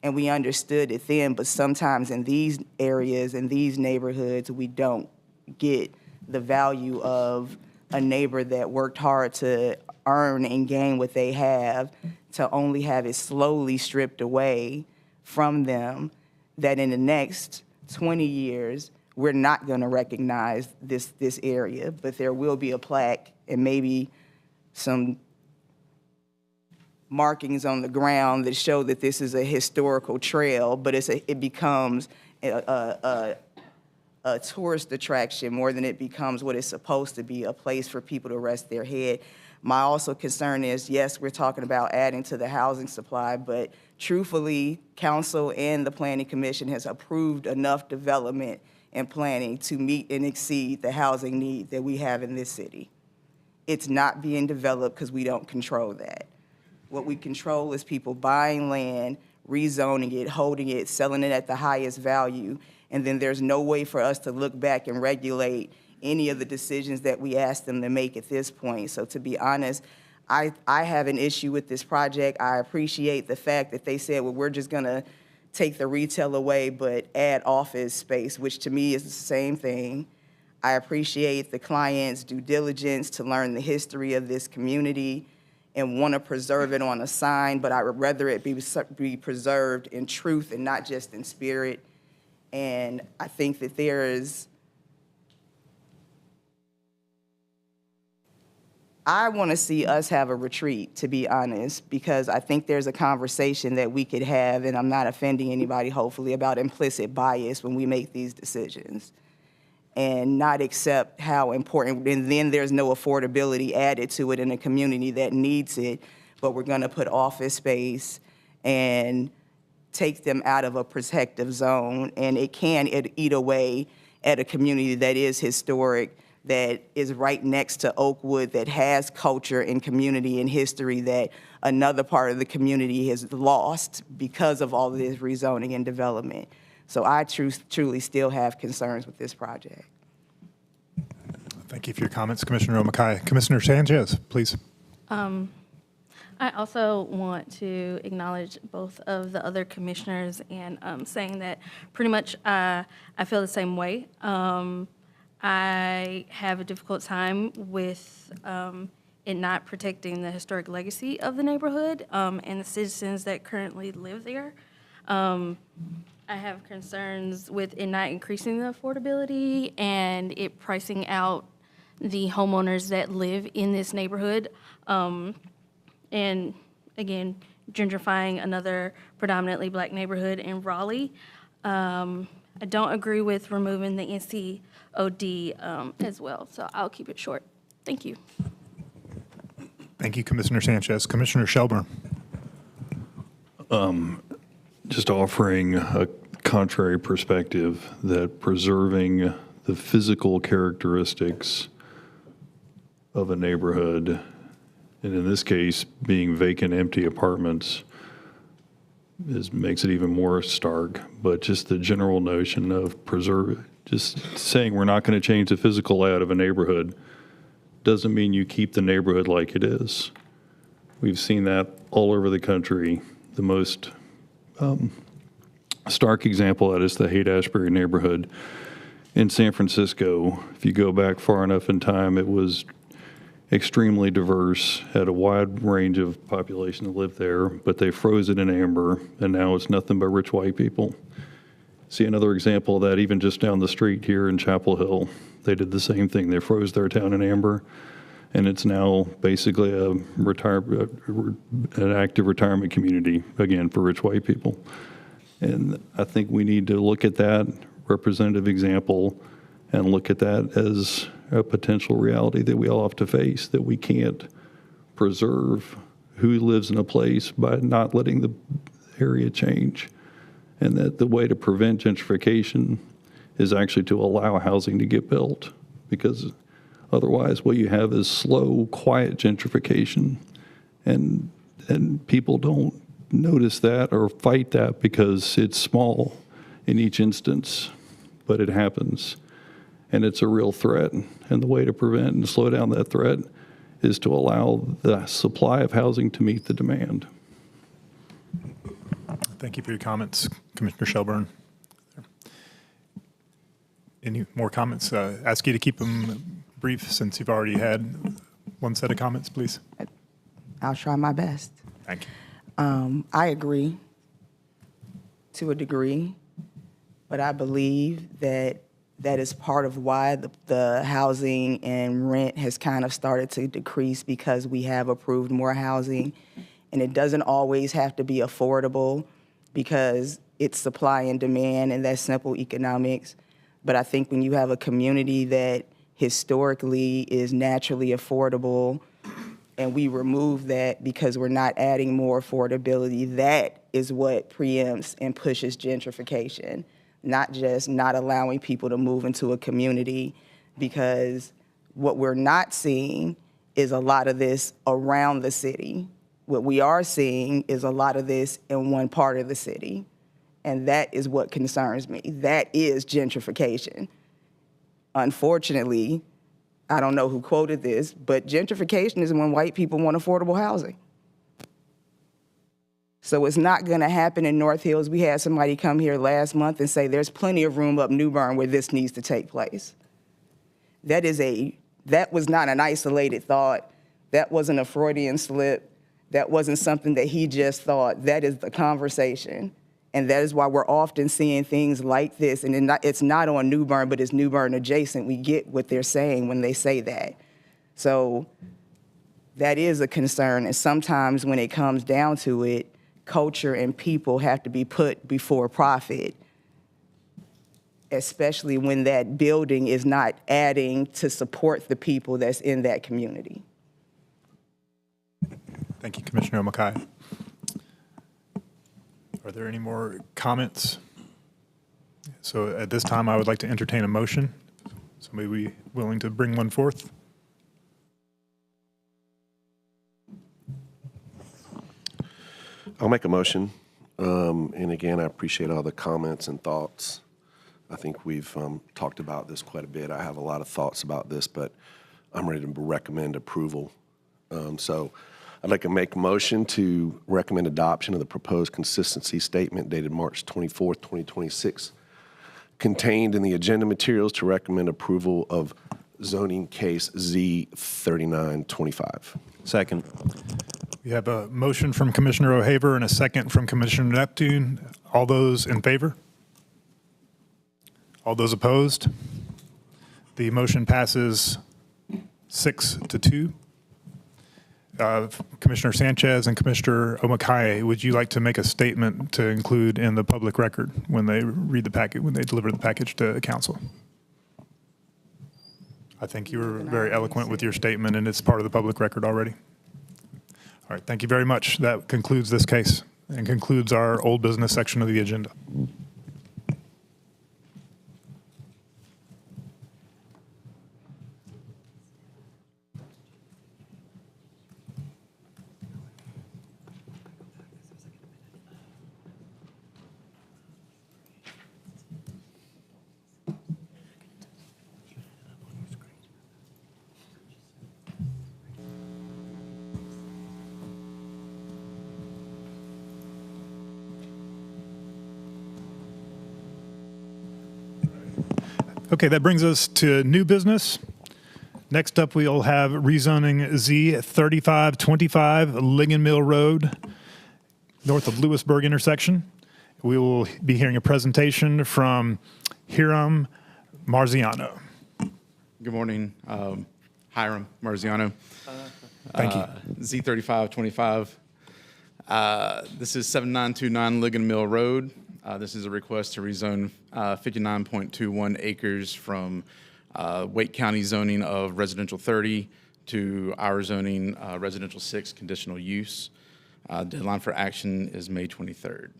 And we understood it then, but sometimes in these areas, in these neighborhoods, we don't get the value of a neighbor that worked hard to earn and gain what they have, to only have it slowly stripped away from them, that in the next 20 years, we're not going to recognize this area, but there will be a plaque and maybe some markings on the ground that show that this is a historical trail, but it becomes a tourist attraction more than it becomes what it's supposed to be, a place for people to rest their head. My also concern is, yes, we're talking about adding to the housing supply, but truthfully, council and the planning commission has approved enough development and planning to meet and exceed the housing need that we have in this city. It's not being developed because we don't control that. What we control is people buying land, rezoning it, holding it, selling it at the highest value, and then there's no way for us to look back and regulate any of the decisions that we asked them to make at this point. So to be honest, I have an issue with this project. I appreciate the fact that they said, well, we're just gonna take the retail away but add office space, which to me is the same thing. I appreciate the client's due diligence to learn the history of this community and want to preserve it on a sign, but I would rather it be preserved in truth and not just in spirit. And I think that I want to see us have a retreat, to be honest, because I think there's a conversation that we could have, and I'm not offending anybody, hopefully, about implicit bias when we make these decisions and not accept how important, and then there's no affordability added to it in a community that needs it, but we're going to put office space and take them out of a protective zone, and it can eat away at a community that is historic, that is right next to Oakwood, that has culture and community and history that another part of the community has lost because of all of this rezoning and development. So I truly still have concerns with this project. Thank you for your comments, Commissioner Omakai. Commissioner Sanchez, please. I also want to acknowledge both of the other commissioners and saying that pretty much I feel the same way. I have a difficult time with it not protecting the historic legacy of the neighborhood and the citizens that currently live there. I have concerns with it not increasing the affordability and it pricing out the homeowners that live in this neighborhood. And again, gentrifying another predominantly black neighborhood in Raleigh. I don't agree with removing the NCOD as well, so I'll keep it short. Thank you. Thank you, Commissioner Sanchez. Commissioner Shelburne. Just offering a contrary perspective that preserving the physical characteristics of a neighborhood, and in this case, being vacant, empty apartments, makes it even more stark. But just the general notion of just saying we're not going to change the physical layout of a neighborhood doesn't mean you keep the neighborhood like it is. We've seen that all over the country. The most stark example of that is the Haight-Ashbury neighborhood in San Francisco. If you go back far enough in time, it was extremely diverse, had a wide range of population that lived there, but they froze it in amber, and now it's nothing but rich white people. See another example of that even just down the street here in Chapel Hill. They did the same thing. They froze their town in amber, and it's now basically an active retirement community, again, for rich white people. And I think we need to look at that representative example and look at that as a potential reality that we all have to face, that we can't preserve who lives in a place by not letting the area change. And that the way to prevent gentrification is actually to allow housing to get built, because otherwise what you have is slow, quiet gentrification, and people don't notice that or fight that because it's small in each instance, but it happens. And it's a real threat. And the way to prevent and slow down that threat is to allow the supply of housing to meet the demand. Thank you for your comments, Commissioner Shelburne. Any more comments? Ask you to keep them brief since you've already had one set of comments, please. I'll try my best. Thank you. I agree to a degree, but I believe that is part of why the housing and rent has kind of started to decrease, because we have approved more housing And it doesn't always have to be affordable because it's supply and demand, and that's simple economics. But I think when you have a community that historically is naturally affordable, and we remove that because we're not adding more affordability, that is what preempts and pushes gentrification, not just not allowing people to move into a community, because what we're not seeing is a lot of this around the city. What we are seeing is a lot of this in one part of the city, and that is what concerns me. That is gentrification. Unfortunately, I don't know who quoted this, but gentrification is when white people want affordable housing. So it's not gonna happen in North Hills. We had somebody come here last month and say there's plenty of room up New Bern where this needs to take place. That was not an isolated thought. That wasn't a Freudian slip. That wasn't something that he just thought. That is the conversation. And that is why we're often seeing things like this. And it's not on New Bern, but it's New Bern adjacent. We get what they're saying when they say that. So that is a concern. And sometimes when it comes down to it, culture and people have to be put before profit, especially when that building is not adding to support the people that's in that community. Thank you, Commissioner Omakai. Are there any more comments? So at this time, I would like to entertain a motion. Somebody be willing to bring one forth? I'll make a motion. And again, I appreciate all the comments and thoughts. I think we've talked about this quite a bit. I have a lot of thoughts about this, but I'm ready to recommend approval. So I'd like to make a motion to recommend adoption of the proposed consistency statement dated March 24th, 2026, contained in the agenda materials to recommend approval of zoning case Z3925. Second. We have a motion from Commissioner O'Haver and a second from Commissioner Neptune. All those in favor? All those opposed? The motion passes 6-2. Commissioner Sanchez and Commissioner Omakai, would you like to make a statement to include in the public record when they read the packet, when they deliver the package to council? I think you were very eloquent with your statement, and it's part of the public record already. All right, thank you very much. That concludes this case and concludes our old business section of the agenda. Okay, that brings us to new business. Next up, we'll have rezoning Z3525 Ligon Mill Road, north of Lewisburg intersection. We will be hearing a presentation from Hiram Marziano. Good morning, Hiram Marziano. Thank you. Z3525. This is 7929 Ligon Mill Road. This is a request to rezone 59.21 acres from Wake County zoning of residential 30 to our zoning residential 6 conditional use. Deadline for action is May 23rd.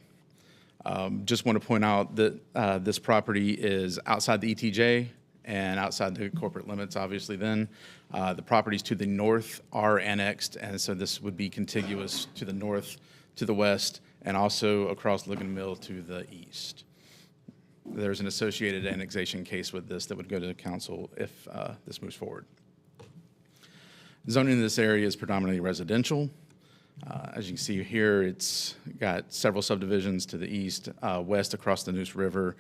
Just want to point out that this property is outside the ETJ and outside the corporate limits, obviously then. The properties to the north are annexed, and so this would be contiguous to the north, to the west, and also across Ligon Mill to the east. There's an associated annexation case with this that would go to the council if this moves forward. Zoning in this area is predominantly residential. As you can see here, it's got several subdivisions to the east, west across the Neuse River,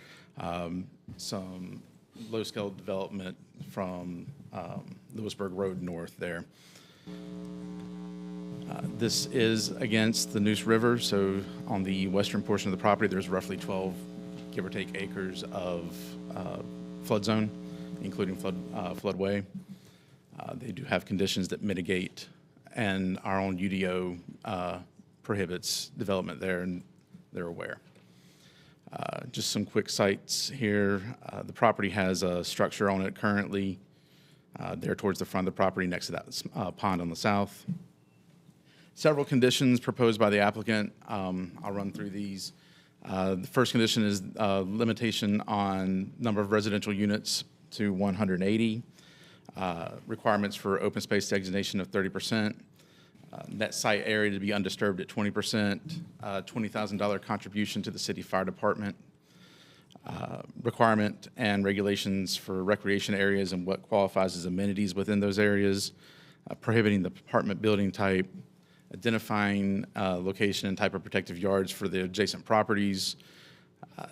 some low-scale development from Lewisburg Road north there. This is against the Neuse River, so on the western portion of the property, there's roughly 12, give or take, acres of flood zone, including floodway. They do have conditions that mitigate, and our own UDO prohibits development there, and they're aware. Just some quick sites here. The property has a structure on it currently there towards the front of the property next to that pond on the south. Several conditions proposed by the applicant. I'll run through these. The first condition is limitation on number of residential units to 180. Requirements for open space designation of 30%. Net site area to be undisturbed at 20%. $20,000 contribution to the city fire department. Requirement and regulations for recreation areas and what qualifies as amenities within those areas. Prohibiting the apartment building type. Identifying location and type of protective yards for the adjacent properties,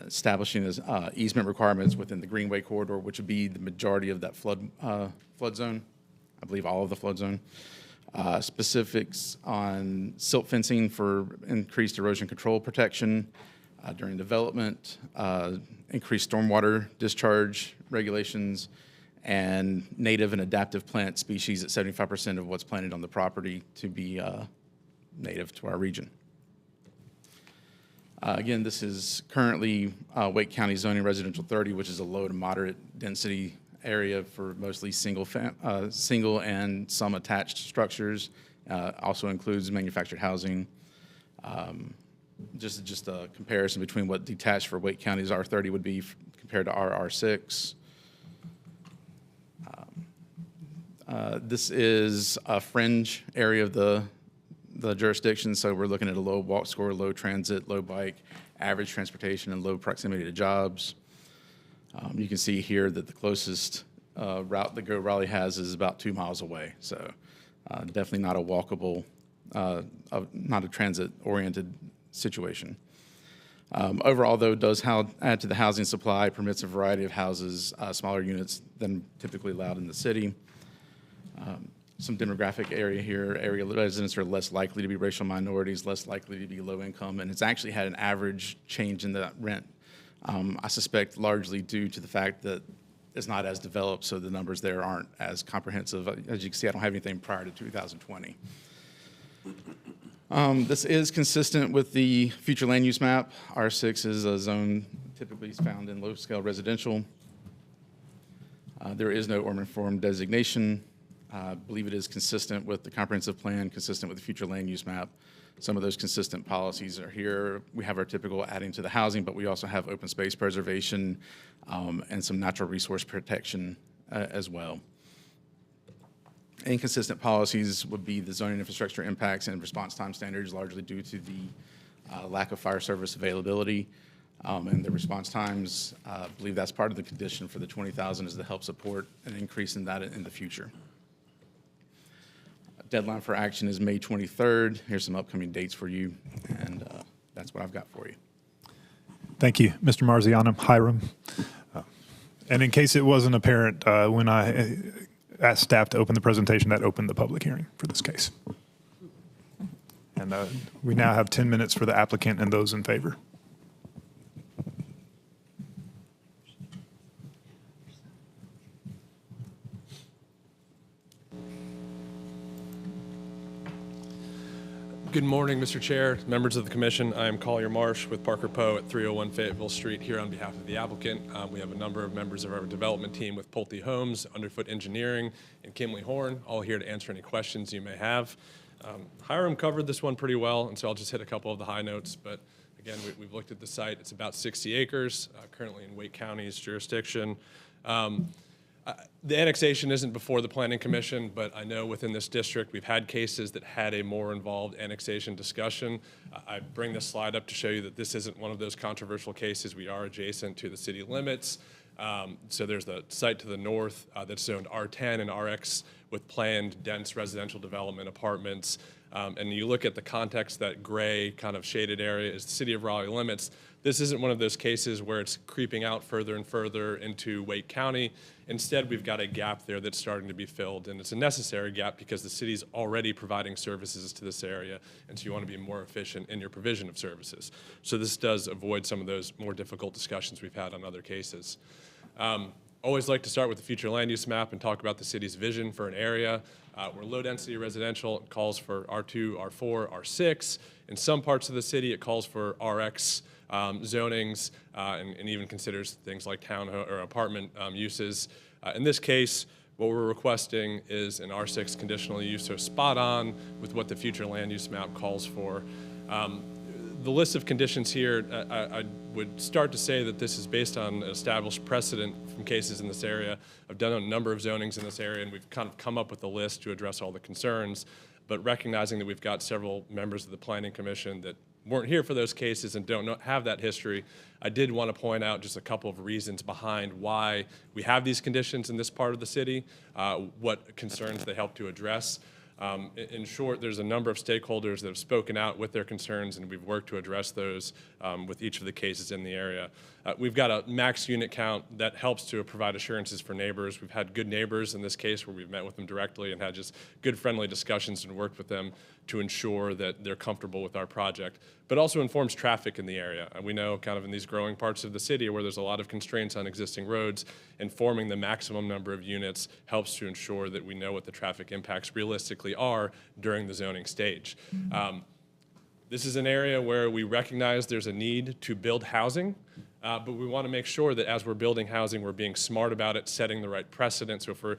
establishing easement requirements within the Greenway corridor, which would be the majority of that flood zone, I believe all of the flood zone. Specifics on silt fencing for increased erosion control protection during development, increased stormwater discharge regulations, and native and adaptive plant species at 75% of what's planted on the property to be native to our region. Again, this is currently Wake County zoning residential 30, which is a low to moderate density area for mostly single and some attached structures. Also includes manufactured housing. Just a comparison between what detached for Wake County's R30 would be compared to our R6. This is a fringe area of the jurisdiction, so we're looking at a low walk score, low transit, low bike, average transportation, and low proximity to jobs. You can see here that the closest route that Go Raleigh has is about 2 miles away, so definitely not a walkable, not a transit-oriented situation. Overall, though, it does add to the housing supply, permits a variety of houses, smaller units than typically allowed in the city. Some demographic area here. Area residents are less likely to be racial minorities, less likely to be low income, and it's actually had an average change in the rent. I suspect largely due to the fact that it's not as developed, so the numbers there aren't as comprehensive. As you can see, I don't have anything prior to 2020. This is consistent with the future land use map. R6 is a zone typically found in low-scale residential. There is no urban form designation. I believe it is consistent with the comprehensive plan, consistent with the future land use map. Some of those consistent policies are here. We have our typical adding to the housing, but we also have open space preservation and some natural resource protection as well. Inconsistent policies would be the zoning infrastructure impacts and response time standards, largely due to the lack of fire service availability. And the response times, I believe that's part of the condition for the 20,000 is to help support an increase in that in the future. Deadline for action is May 23rd. Here's some upcoming dates for you, and that's what I've got for you. Thank you, Mr. Marziano. Hiram. And in case it wasn't apparent, when I asked staff to open the presentation, that opened the public hearing for this case. And we now have 10 minutes for the applicant and those in favor. Good morning, Mr. Chair, members of the commission. I am Collier Marsh with Parker Poe at 301 Fayetteville Street here on behalf of the applicant. We have a number of members of our development team with Pulte Homes, Underfoot Engineering, and Kimley Horn, all here to answer any questions you may have. Hiram covered this one pretty well, and so I'll just hit a couple of the high notes. But again, we've looked at the site. It's about 60 acres, currently in Wake County's jurisdiction. The annexation isn't before the Planning Commission, but I know within this district we've had cases that had a more involved annexation discussion. I bring this slide up to show you that this isn't one of those controversial cases. We are adjacent to the city limits. So there's the site to the north that's zoned R10 and RX with planned dense residential development apartments. And you look at the context, that gray kind of shaded area is the city of Raleigh limits. This isn't one of those cases where it's creeping out further and further into Wake County. Instead, we've got a gap there that's starting to be filled, and it's a necessary gap because the city's already providing services to this area, and so you want to be more efficient in your provision of services. So this does avoid some of those more difficult discussions we've had on other cases. Always like to start with the future land use map and talk about the city's vision for an area. We're low density residential, it calls for R2, R4, R6, In some parts of the city, it calls for RX zonings and even considers things like town or apartment uses. In this case, what we're requesting is an R6 conditional use, so spot on with what the future land use map calls for. The list of conditions here, I would start to say that this is based on established precedent from cases in this area. I've done a number of zonings in this area, and we've kind of come up with a list to address all the concerns, but recognizing that we've got several members of the Planning Commission that weren't here for those cases and don't have that history, I did want to point out just a couple of reasons behind why we have these conditions in this part of the city, what concerns they help to address. In short, there's a number of stakeholders that have spoken out with their concerns, and we've worked to address those with each of the cases in the area. We've got a max unit count that helps to provide assurances for neighbors. We've had good neighbors in this case where we've met with them directly and had just good friendly discussions and worked with them to ensure that they're comfortable with our project, but also informs traffic in the area. We know kind of in these growing parts of the city where there's a lot of constraints on existing roads, informing the maximum number of units helps to ensure that we know what the traffic impacts realistically are during the zoning stage. This is an area where we recognize there's a need to build housing, but we want to make sure that as we're building housing, we're being smart about it, setting the right precedent. So if we're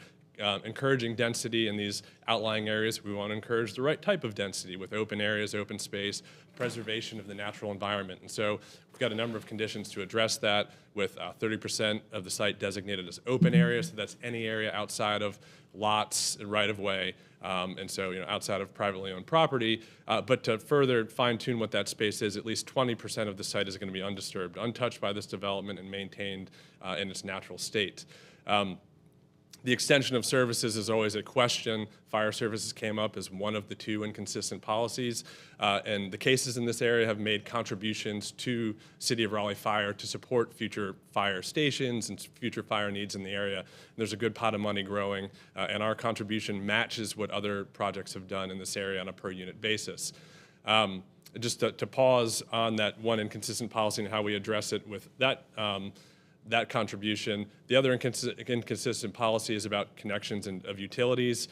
encouraging density in these outlying areas, we want to encourage the right type of density with open areas, open space, preservation of the natural environment. And so we've got a number of conditions to address that with 30% of the site designated as open areas. So that's any area outside of lots and right-of-way, and so outside of privately owned property. But to further fine-tune what that space is, at least 20% of the site is going to be undisturbed, untouched by this development, and maintained in its natural state. The extension of services is always a question. Fire services came up as one of the two inconsistent policies, and the cases in this area have made contributions to City of Raleigh Fire to support future fire stations and future fire needs in the area. And there's a good pot of money growing, and our contribution matches what other projects have done in this area on a per unit basis. Just to pause on that one inconsistent policy and how we address it with that contribution. The other inconsistent policy is about connections of utilities.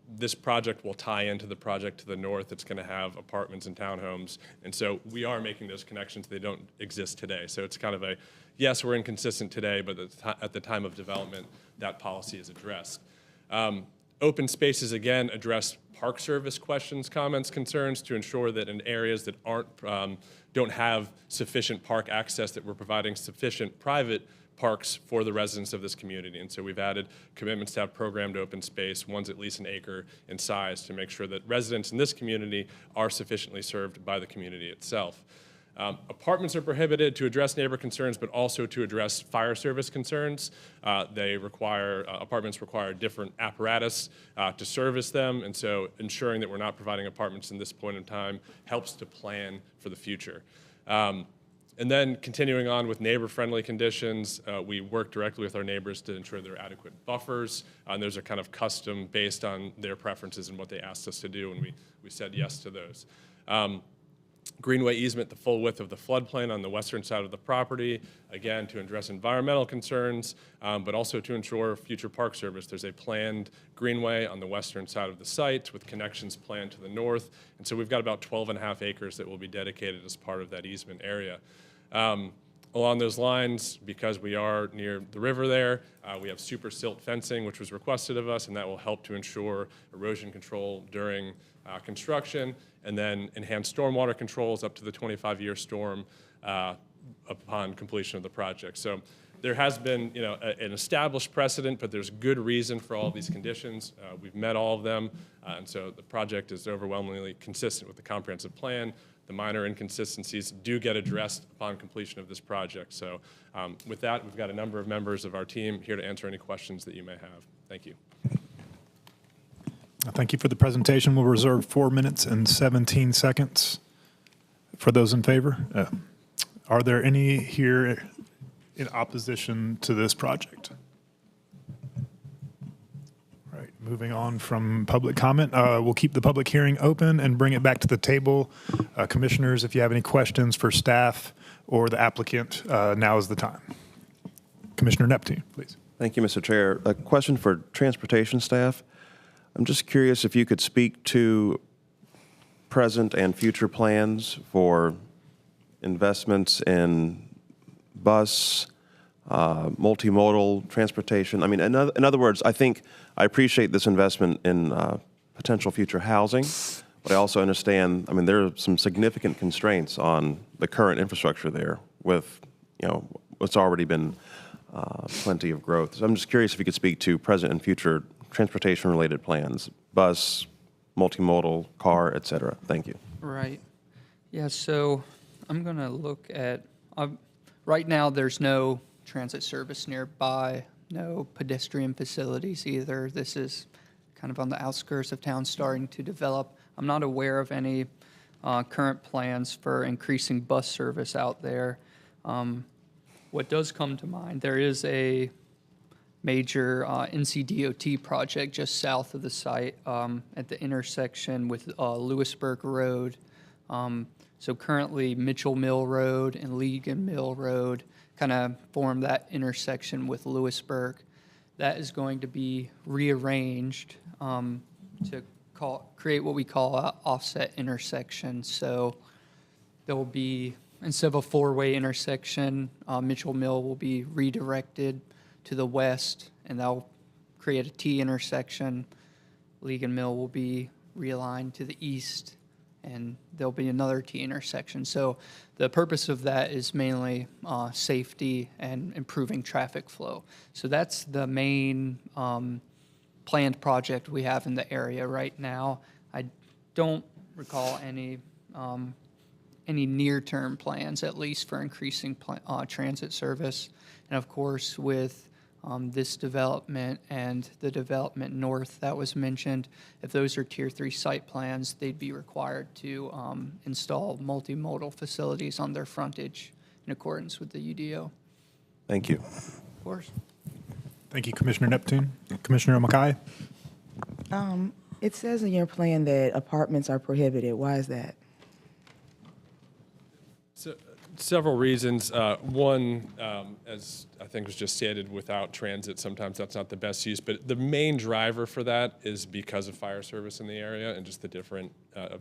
This project will tie into the project to the north. It's going to have apartments and townhomes. And so we are making those connections. They don't exist today. So it's kind of a, yes, we're inconsistent today, but at the time of development, that policy is addressed. Open spaces, again, address park service questions, comments, concerns to ensure that in areas that don't have sufficient park access, that we're providing sufficient private parks for the residents of this community. And so we've added commitments to have programmed open space, ones at least an acre in size, to make sure that residents in this community are sufficiently served by the community itself. Apartments are prohibited to address neighbor concerns, but also to address fire service concerns. Apartments require different apparatus to service them, and so ensuring that we're not providing apartments in this point in time helps to plan for the future. And then continuing on with neighbor-friendly conditions, we work directly with our neighbors to ensure there are adequate buffers, and those are kind of custom based on their preferences and what they asked us to do, and we said yes to those. Greenway easement, the full width of the floodplain on the western side of the property, again, to address environmental concerns, but also to ensure future park service. There's a planned greenway on the western side of the site with connections planned to the north, and so we've got about 12.5 acres that will be dedicated as part of that easement area. Along those lines, because we are near the river there, we have super silt fencing, which was requested of us, and that will help to ensure erosion control during construction, and then enhanced stormwater controls up to the 25-year storm upon completion of the project. So there has been an established precedent, but there's good reason for all of these conditions. We've met all of them, and so the project is overwhelmingly consistent with the comprehensive plan. The minor inconsistencies do get addressed upon completion of this project. So with that, we've got a number of members of our team here to answer any questions that you may have. Thank you. Thank you for the presentation. We'll reserve 4 minutes and 17 seconds for those in favor. Are there any here in opposition to this project? All right, moving on from public comment. We'll keep the public hearing open and bring it back to the table. Commissioners, if you have any questions for staff or the applicant, now is the time. Commissioner Neptune, please. Thank you, Mr. Chair. A question for transportation staff. I'm just curious if you could speak to present and future plans for investments in bus, multimodal transportation? I mean, in other words, I appreciate this investment in potential future housing, but I also understand, I mean, there are some significant constraints on the current infrastructure there with, what's already been plenty of growth. So I'm just curious if you could speak to present and future transportation-related plans, bus, multimodal, car, et cetera. Thank you. Right. Yeah, so I'm going to look at, right now there's no transit service nearby, no pedestrian facilities either. This is kind of on the outskirts of town starting to develop. I'm not aware of any current plans for increasing bus service out there. What does come to mind, there is a major NCDOT project just south of the site at the intersection with Lewisburg Road. So currently Mitchell Mill Road and Legan Mill Road kind of form that intersection with Lewisburg. That is going to be rearranged to create what we call an offset intersection. So there will be, instead of a four-way intersection, Mitchell Mill will be redirected to the west, and that'll create a T intersection. Legan Mill will be realigned to the east, and there'll be another T intersection. So the purpose of that is mainly safety and improving traffic flow. So that's the main planned project we have in the area right now. I don't recall any near-term plans, at least for increasing transit service. And of course, with this development and the development north that was mentioned, if those are Tier 3 site plans, they'd be required to install multimodal facilities on their frontage in accordance with the UDO. Thank you. Of course. Thank you, Commissioner Neptune. Commissioner Mackay? It says in your plan that apartments are prohibited. Why is that? So, several reasons. One, as I think was just stated, without transit, sometimes that's not the best use. But the main driver for that is because of fire service in the area and just the different.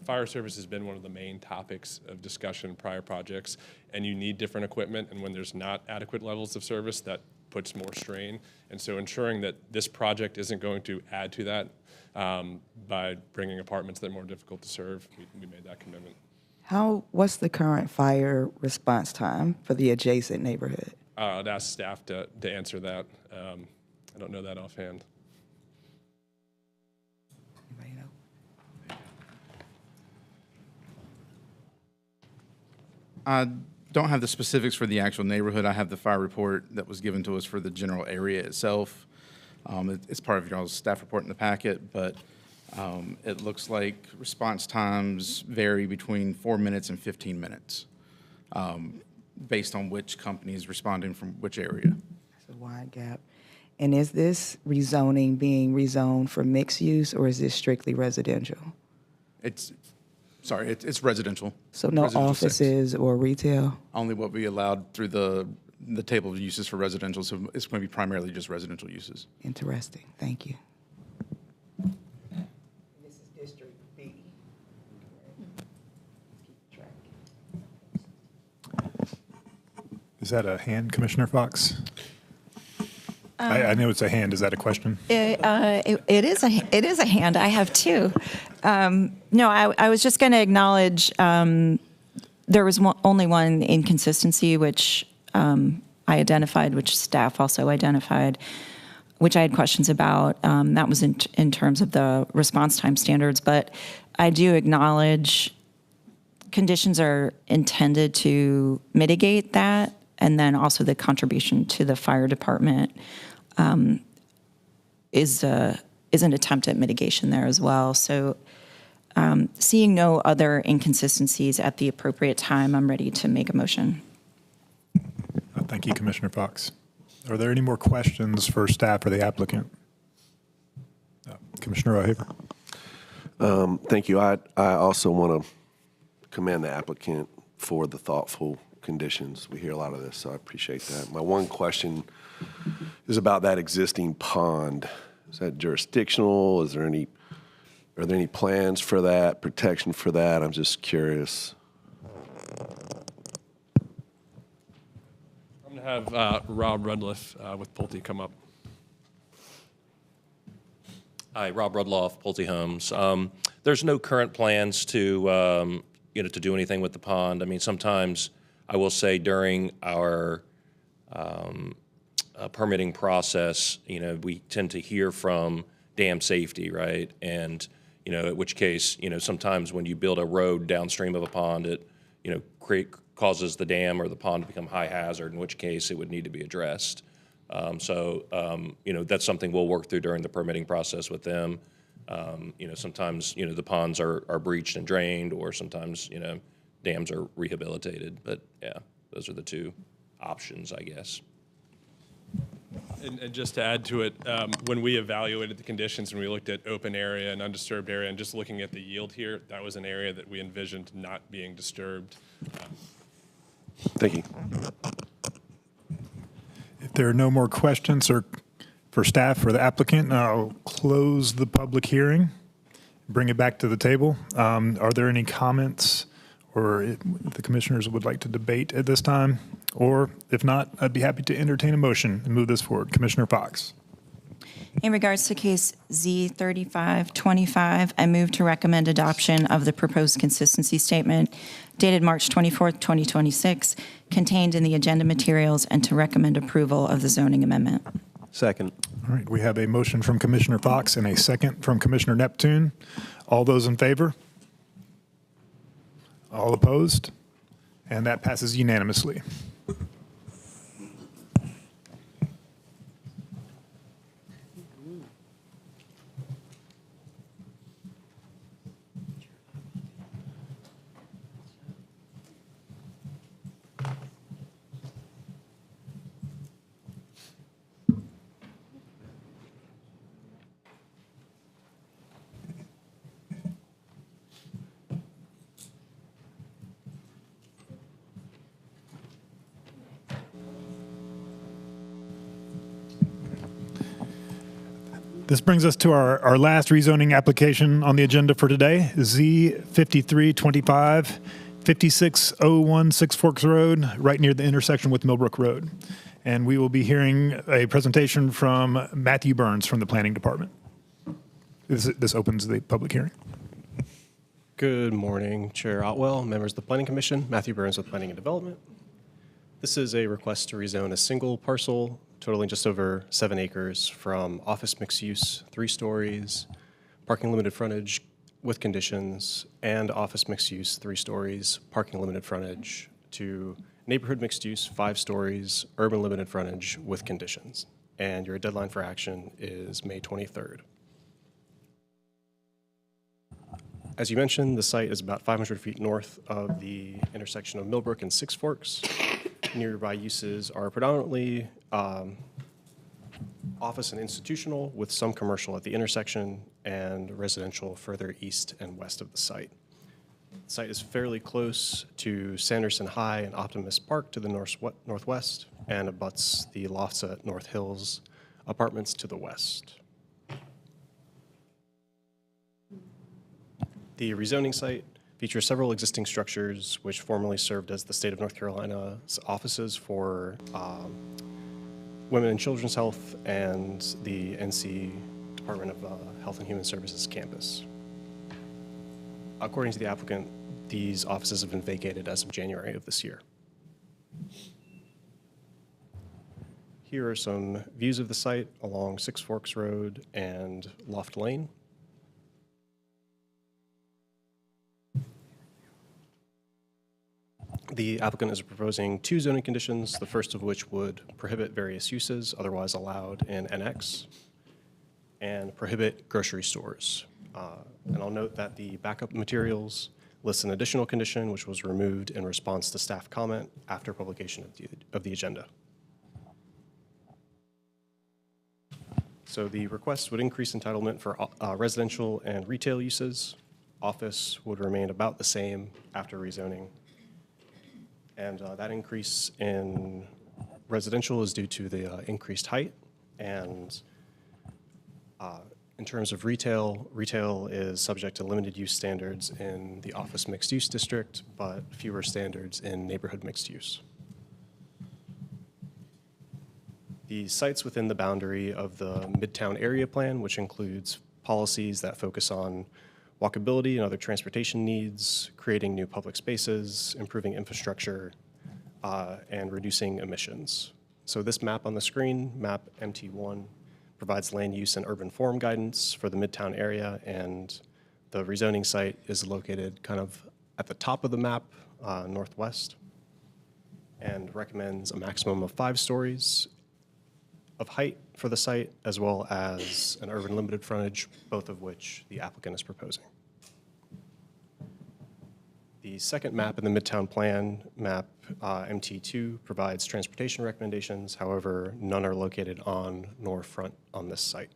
Fire service has been one of the main topics of discussion in prior projects, and you need different equipment. And when there's not adequate levels of service, that puts more strain. And so ensuring that this project isn't going to add to that by bringing apartments that are more difficult to serve, we made that commitment. What's the current fire response time for the adjacent neighborhood? I'd ask staff to answer that. I don't know that offhand. Anybody know? I don't have the specifics for the actual neighborhood. I have the fire report that was given to us for the general area itself. It's part of y'all's staff report in the packet, but it looks like response times vary between 4 minutes and 15 minutes based on which company is responding from which area. That's a wide gap. And is this rezoning being rezoned for mixed use, or is this strictly residential? It's residential. So no Residential offices or retail? Only what we allowed through the table of uses for residential, so it's going to be primarily just residential uses. Interesting. Thank you. This is District B. Keep track. Is that a hand, Commissioner Fox? I know it's a hand. Is that a question? It is a hand. I have two. No, I was just going to acknowledge there was only one inconsistency, which I identified, which staff also identified, which I had questions about. That was in terms of the response time standards. But I do acknowledge conditions are intended to mitigate that, and then also the contribution to the fire department is an attempt at mitigation there as well. So seeing no other inconsistencies at the appropriate time, I'm ready to make a motion. Thank you, Commissioner Fox. Are there any more questions for staff or the applicant? Commissioner O'Haver. Thank you. I also want to commend the applicant for the thoughtful conditions. We hear a lot of this, so I appreciate that. My one question is about that existing pond. Is that jurisdictional? Is there any Are there any plans for that, protection for that? I'm just curious. I'm going to have Rob Rudliff with Pulte come up. Hi, Rob Rudloff, Pulte Homes. There's no current plans to, to do anything with the pond. I mean, sometimes I will say during our permitting process, we tend to hear from dam safety, right? And, in which case, sometimes when you build a road downstream of a pond, it, causes the dam or the pond to become high hazard, in which case it would need to be addressed. That's something we'll work through during the permitting process with them. Sometimes, the ponds are breached and drained, or sometimes, dams are rehabilitated. But yeah, those are the two options, I guess. And just to add to it, when we evaluated the conditions and we looked at open area and undisturbed area and just looking at the yield here, that was an area that we envisioned not being disturbed. Thank you. If there are no more questions for staff or the applicant, I'll close the public hearing, bring it back to the table. Are there any comments or if the commissioners would like to debate at this time? Or if not, I'd be happy to entertain a motion and move this forward. Commissioner Fox. In regards to case Z3525, I move to recommend adoption of the proposed consistency statement dated March 24th, 2026, contained in the agenda materials, and to recommend approval of the zoning amendment. Second. All right, we have a motion from Commissioner Fox and a second from Commissioner Neptune. All those in favor? All opposed? And that passes unanimously. This brings us to our last rezoning application on the agenda for today, Z5325, 5601 Six Forks Road, right near the intersection with Millbrook Road. And we will be hearing a presentation from Matthew Burns from the Planning Department. This opens the public hearing. Good morning, Chair Otwell, members of the Planning Commission. Matthew Burns with Planning and Development. This is a request to rezone a single parcel totaling just over 7 acres from office mixed use, 3 stories, parking limited frontage with conditions, and office mixed use, 3 stories, parking limited frontage, to neighborhood mixed use, 5 stories, urban limited frontage with conditions. And your deadline for action is May 23rd. As you mentioned, the site is about 500 feet north of the intersection of Millbrook and Six Forks. Nearby uses are predominantly office and institutional, with some commercial at the intersection, and residential further east and west of the site. The site is fairly close to Sanderson High and Optimist Park to the northwest, and abuts the lofts at North Hills apartments to the west. The rezoning site features several existing structures which formerly served as the state of North Carolina's offices for Women and Children's Health and the NC Department of Health and Human Services campus. According to the applicant, these offices have been vacated as of January of this year. Here are some views of the site along Six Forks Road and Loft Lane. The applicant is proposing 2 zoning conditions, the first of which would prohibit various uses otherwise allowed in NX, and prohibit grocery stores. And I'll note that the backup materials lists an additional condition which was removed in response to staff comment after publication of the agenda. So the request would increase entitlement for residential and retail uses. Office would remain about the same after rezoning. And that increase in residential is due to the increased height and In terms of retail, retail is subject to limited use standards in the office mixed use district, but fewer standards in neighborhood mixed use. The sites within the boundary of the Midtown Area Plan, which includes policies that focus on walkability and other transportation needs, creating new public spaces, improving infrastructure, and reducing emissions. So this map on the screen, map MT1, provides land use and urban form guidance for the Midtown area, and the rezoning site is located kind of at the top of the map, northwest, and recommends a maximum of 5 stories of height for the site, as well as an urban limited frontage, both of which the applicant is proposing. The second map in the Midtown Plan, map MT2, provides transportation recommendations. However, none are located on nor front on this site.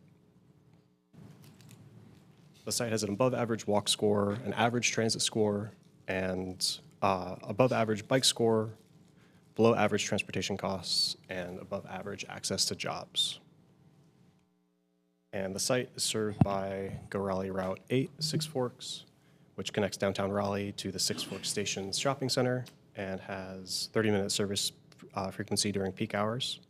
The site has an above average walk score, an average transit score, and above average bike score, below average transportation costs, and above average access to jobs. And the site is served by Go Raleigh Route 8, Six Forks, which connects downtown Raleigh to the Six Forks Stations Shopping Center and has 30-minute service frequency during peak hours.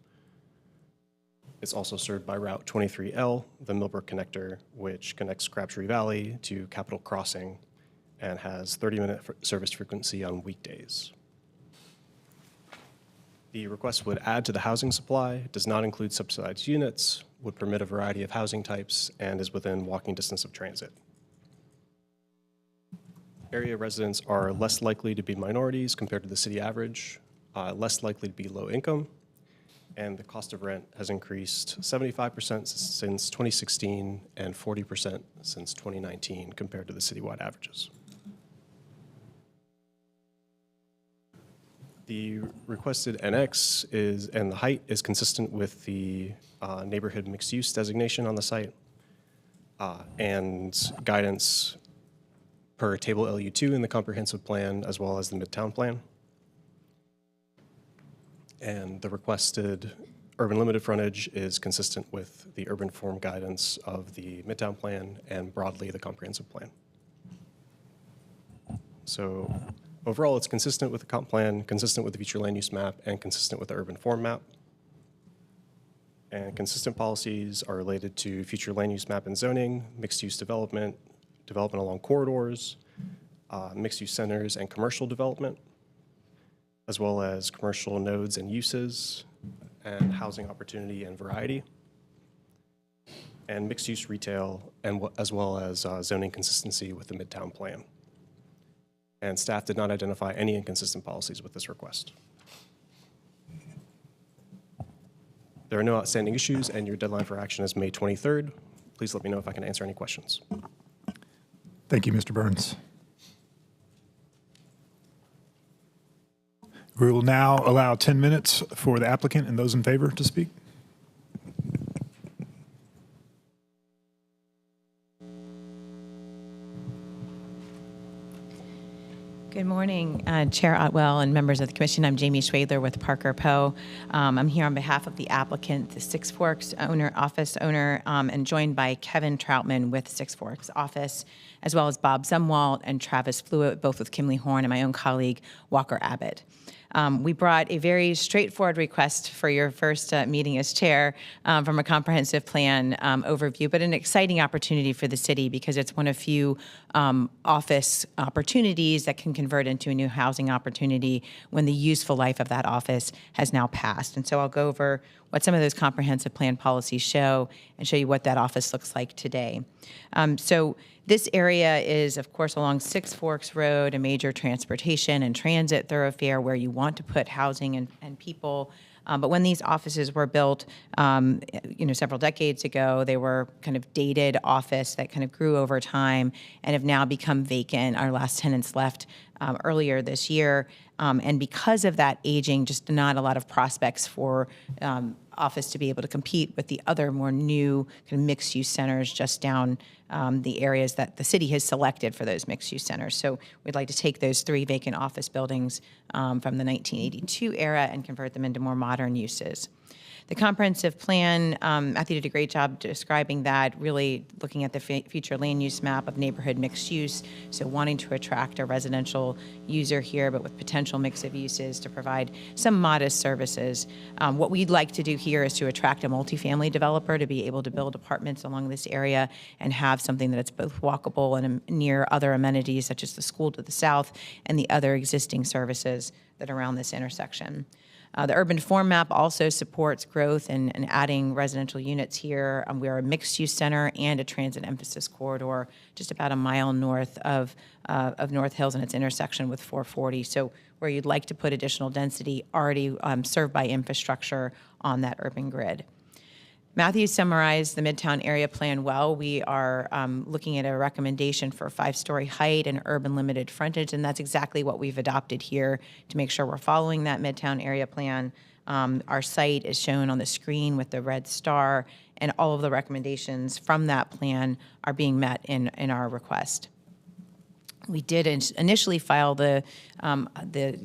It's also served by Route 23L, the Millbrook Connector, which connects Crabtree Valley to Capitol Crossing and has 30-minute service frequency on weekdays. The request would add to the housing supply, does not include subsidized units, would permit a variety of housing types, and is within walking distance of transit. Area residents are less likely to be minorities compared to the city average, less likely to be low income, and the cost of rent has increased 75% since 2016 and 40% since 2019 compared to the citywide averages. The requested NX and the height is consistent with the neighborhood mixed use designation on the site and guidance per table LU2 in the comprehensive plan, as well as the Midtown Plan. And the requested urban limited frontage is consistent with the urban form guidance of the Midtown Plan and broadly the comprehensive plan. So overall, it's consistent with the comp plan, consistent with the future land use map, and consistent with the urban form map. And consistent policies are related to future land use map and zoning, mixed use development, development along corridors, mixed-use centers, and commercial development, as well as commercial nodes and uses, and housing opportunity and variety, and mixed-use retail, and as well as zoning consistency with the Midtown Plan. And staff did not identify any inconsistent policies with this request. There are no outstanding issues, and your deadline for action is May 23rd. Please let me know if I can answer any questions. Thank you, Mr. Burns. We will now allow 10 minutes for the applicant and those in favor to speak. Good morning, Chair Otwell and members of the Commission. I'm Jamie Schwadler with Parker Poe. I'm here on behalf of the applicant, the Six Forks office owner, and joined by Kevin Troutman with Six Forks office, as well as Bob Zumwalt and Travis Fluitt, both with Kimley Horn, and my own colleague, Walker Abbott. We brought a very straightforward request for your first meeting as chair from a comprehensive plan overview, but an exciting opportunity for the city because it's one of few office opportunities that can convert into a new housing opportunity when the useful life of that office has now passed. And so I'll go over what some of those comprehensive plan policies show and show you what that office looks like today. So this area is, of course, along Six Forks Road, a major transportation and transit thoroughfare where you want to put housing and people. But when these offices were built, several decades ago, they were kind of dated office that kind of grew over time and have now become vacant. Our last tenants left earlier this year. And because of that aging, just not a lot of prospects for office to be able to compete with the other more new kind of mixed-use centers just down the areas that the city has selected for those mixed-use centers. So we'd like to take those 3 vacant office buildings from the 1982 era and convert them into more modern uses. The comprehensive plan, Matthew did a great job describing that, really looking at the future land use map of neighborhood mixed use, so wanting to attract a residential user here, but with potential mix of uses to provide some modest services. What we'd like to do here is to attract a multifamily developer to be able to build apartments along this area and have something that's both walkable and near other amenities such as the school to the south and the other existing services that are around this intersection. The urban form map also supports growth and adding residential units here. We are a mixed-use center and a transit emphasis corridor, just about a mile north of North Hills and its intersection with 440. So where you'd like to put additional density already served by infrastructure on that urban grid. Matthew summarized the Midtown area plan well. We are looking at a recommendation for 5-story height and urban limited frontage, and that's exactly what we've adopted here to make sure we're following that Midtown area plan. Our site is shown on the screen with the red star, and all of the recommendations from that plan are being met in our request. We did initially file the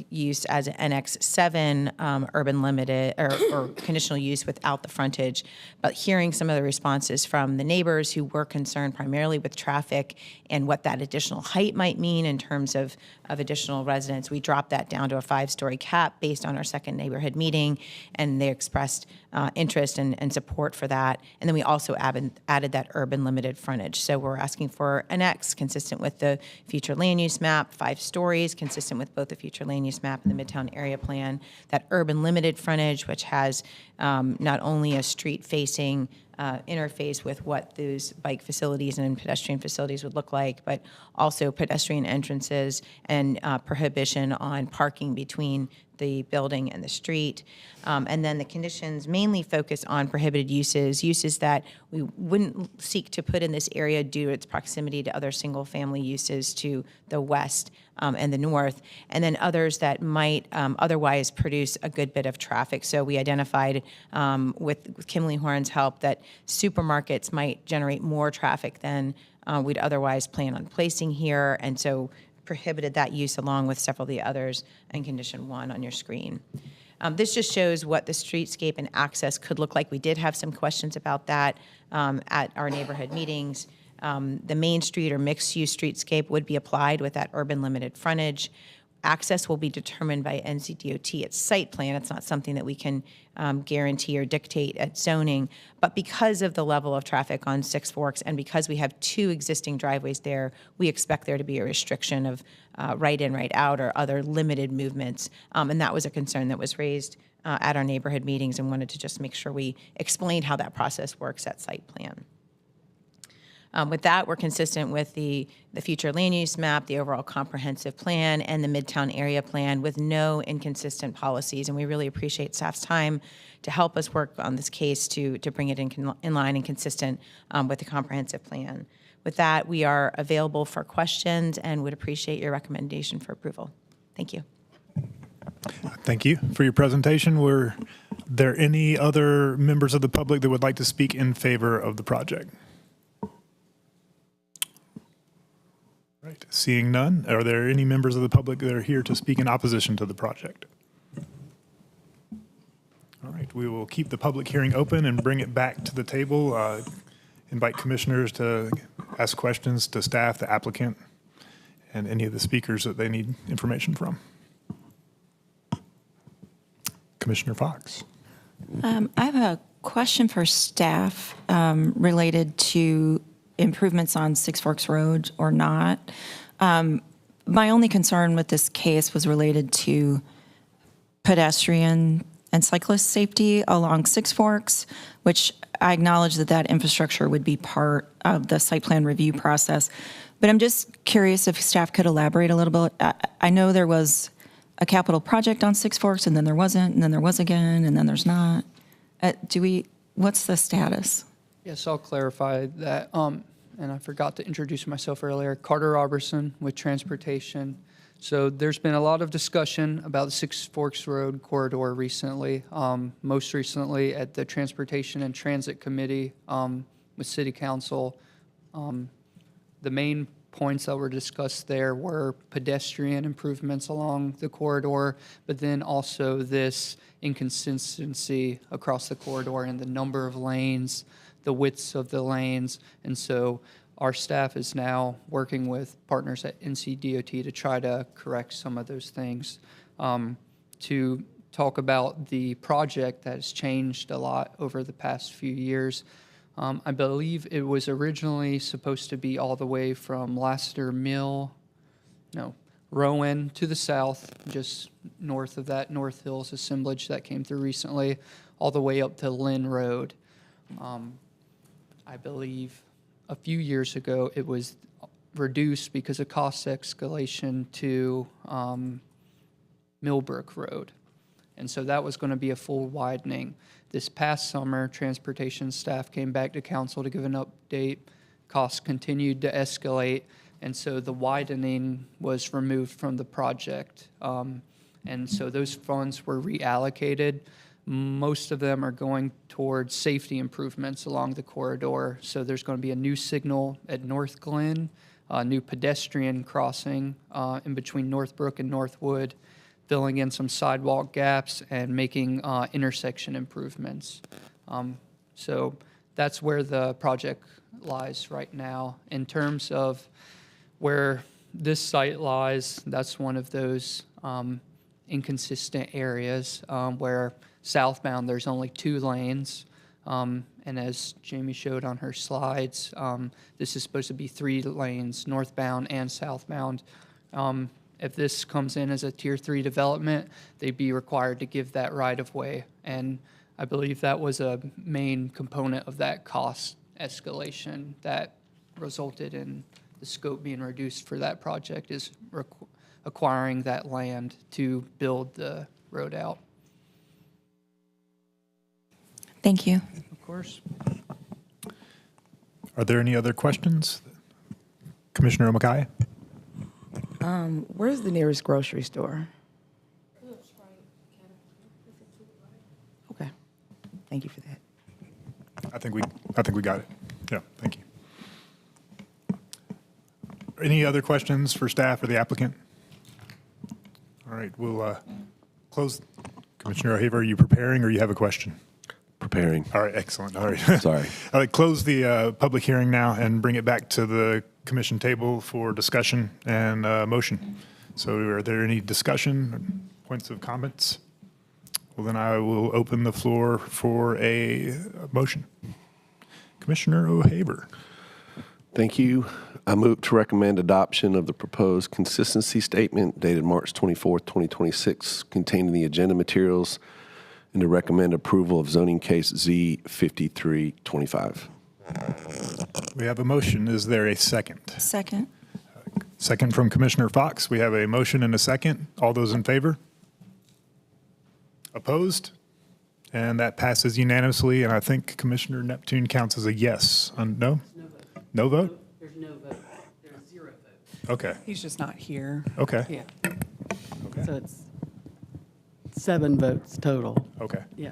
use as an NX7 urban limited or conditional use without the frontage, but hearing some of the responses from the neighbors who were concerned primarily with traffic and what that additional height might mean in terms of additional residents, we dropped that down to a 5-story cap based on our second neighborhood meeting, and they expressed interest and support for that. And then we also added that urban limited frontage. So we're asking for an X consistent with the future land use map, 5 stories, consistent with both the future land use map and the Midtown area plan, that urban limited frontage, which has not only a street-facing interface with what those bike facilities and pedestrian facilities would look like, but also pedestrian entrances and prohibition on parking between the building and the street. And then the conditions mainly focus on prohibited uses that we wouldn't seek to put in this area due to its proximity to other single-family uses to the west and the north, and then others that might otherwise produce a good bit of traffic. So we identified with Kimley Horn's help that supermarkets might generate more traffic than we'd otherwise plan on placing here, and so prohibited that use along with several of the others in condition 1 on your screen. This just shows what the streetscape and access could look like. We did have some questions about that at our neighborhood meetings. The Main Street or mixed-use streetscape would be applied with that urban limited frontage. Access will be determined by NCDOT at site plan. It's not something that we can guarantee or dictate at zoning. But because of the level of traffic on Six Forks and because we have 2 existing driveways there, we expect there to be a restriction of right in, right out, or other limited movements. And that was a concern that was raised at our neighborhood meetings, and wanted to just make sure we explained how that process works at site plan. With that, we're consistent with the future land use map, the overall comprehensive plan, and the Midtown area plan with no inconsistent policies. And we really appreciate staff's time to help us work on this case to bring it in line and consistent with the comprehensive plan. With that, we are available for questions and would appreciate your recommendation for approval. Thank you. Thank you for your presentation. Were there any other members of the public that would like to speak in favor of the project? Right. Seeing none, are there any members of the public that are here to speak in opposition to the project? All right, we will keep the public hearing open and bring it back to the table. Invite commissioners to ask questions to staff, the applicant, and any of the speakers that they need information from. Commissioner Fox. I have a question for staff related to improvements on Six Forks Road or not. My only concern with this case was related to pedestrian and cyclist safety along Six Forks, which I acknowledge that infrastructure would be part of the site plan review process. But I'm just curious if staff could elaborate a little bit. I know there was a capital project on Six Forks, and then there wasn't, and then there was again, and then there's not. What's the status? Yes, I'll clarify that. And I forgot to introduce myself earlier. Carter Robertson with Transportation. So there's been a lot of discussion about the Six Forks Road corridor recently, most recently at the Transportation and Transit Committee with City Council. The main points that were discussed there were pedestrian improvements along the corridor, but then also this inconsistency across the corridor in the number of lanes, the widths of the lanes. And so our staff is now working with partners at NCDOT to try to correct some of those things. To talk about the project that has changed a lot over the past few years, I believe it was originally supposed to be all the way from Rowan to the south, just north of that North Hills assemblage that came through recently, all the way up to Lynn Road. I believe a few years ago it was reduced because of cost escalation to Millbrook Road. And so that was going to be a full widening. This past summer, transportation staff came back to council to give an update. Costs continued to escalate, and so the widening was removed from the project. And so those funds were reallocated. Most of them are going towards safety improvements along the corridor. So there's going to be a new signal at North Glen, a new pedestrian crossing in between Northbrook and Northwood, filling in some sidewalk gaps and making intersection improvements. So that's where the project lies right now. In terms of where this site lies, that's one of those inconsistent areas where southbound there's only 2 lanes. And as Jamie showed on her slides, this is supposed to be 3 lanes, northbound and southbound. If this comes in as a Tier 3 development, they'd be required to give that right-of-way. And I believe that was a main component of that cost escalation that resulted in the scope being reduced for that project, is acquiring that land to build the road out. Thank you. Of course. Are there any other questions? Commissioner Omakaya? Where's the nearest grocery store? Okay. Thank you for that. I think we got it. Yeah, thank you. Any other questions for staff or the applicant? All right, we'll close. Commissioner O'Haver, are you preparing or you have a question? Preparing. All right, excellent. All right. Sorry. I'll close the public hearing now and bring it back to the commission table for discussion and motion. So are there any discussion, points of comments? Well, then I will open the floor for a motion. Commissioner O'Haver. Thank you. I move to recommend adoption of the proposed consistency statement dated March 24th, 2026, contained in the agenda materials, and to recommend approval of zoning case Z5325. We have a motion. Is there a second? Second. Second from Commissioner Fox. We have a motion and a second. All those in favor? Opposed? And that passes unanimously. And I think Commissioner Neptune counts as a yes. No? No vote? There's no vote. There's 0 votes. Okay. He's just not here. Okay. Yeah. So it's 7 votes total. Okay. Yeah.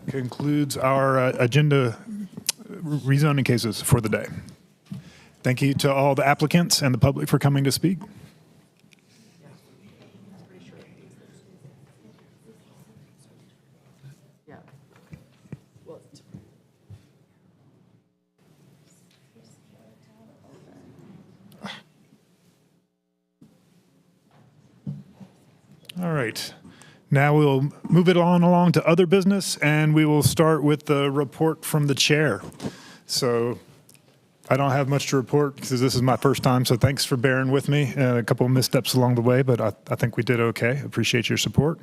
Concludes our agenda rezoning cases for the day. Thank you to all the applicants and the public for coming to speak. Yeah. Well, it's All right. Now we'll move it on along to other business, and we will start with the report from the chair. So I don't have much to report because this is my first time, so thanks for bearing with me. A couple of missteps along the way, but I think we did okay. Appreciate your support.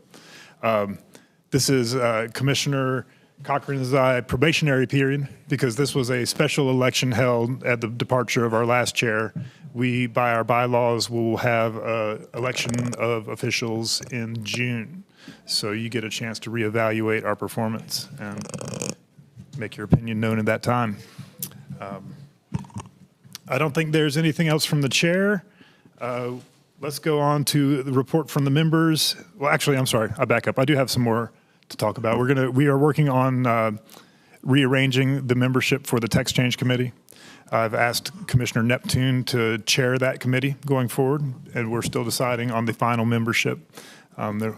This is Commissioner Cochran's probationary period because this was a special election held at the departure of our last chair. We, by our bylaws, will have an election of officials in June. So you get a chance to reevaluate our performance and make your opinion known at that time. I don't think there's anything else from the chair. Let's go on to the report from the members. Well, actually, I'm sorry. I back up. I do have some more to talk about. We are working on rearranging the membership for the Text Change Committee. I've asked Commissioner Neptune to chair that committee going forward, and we're still deciding on the final membership. So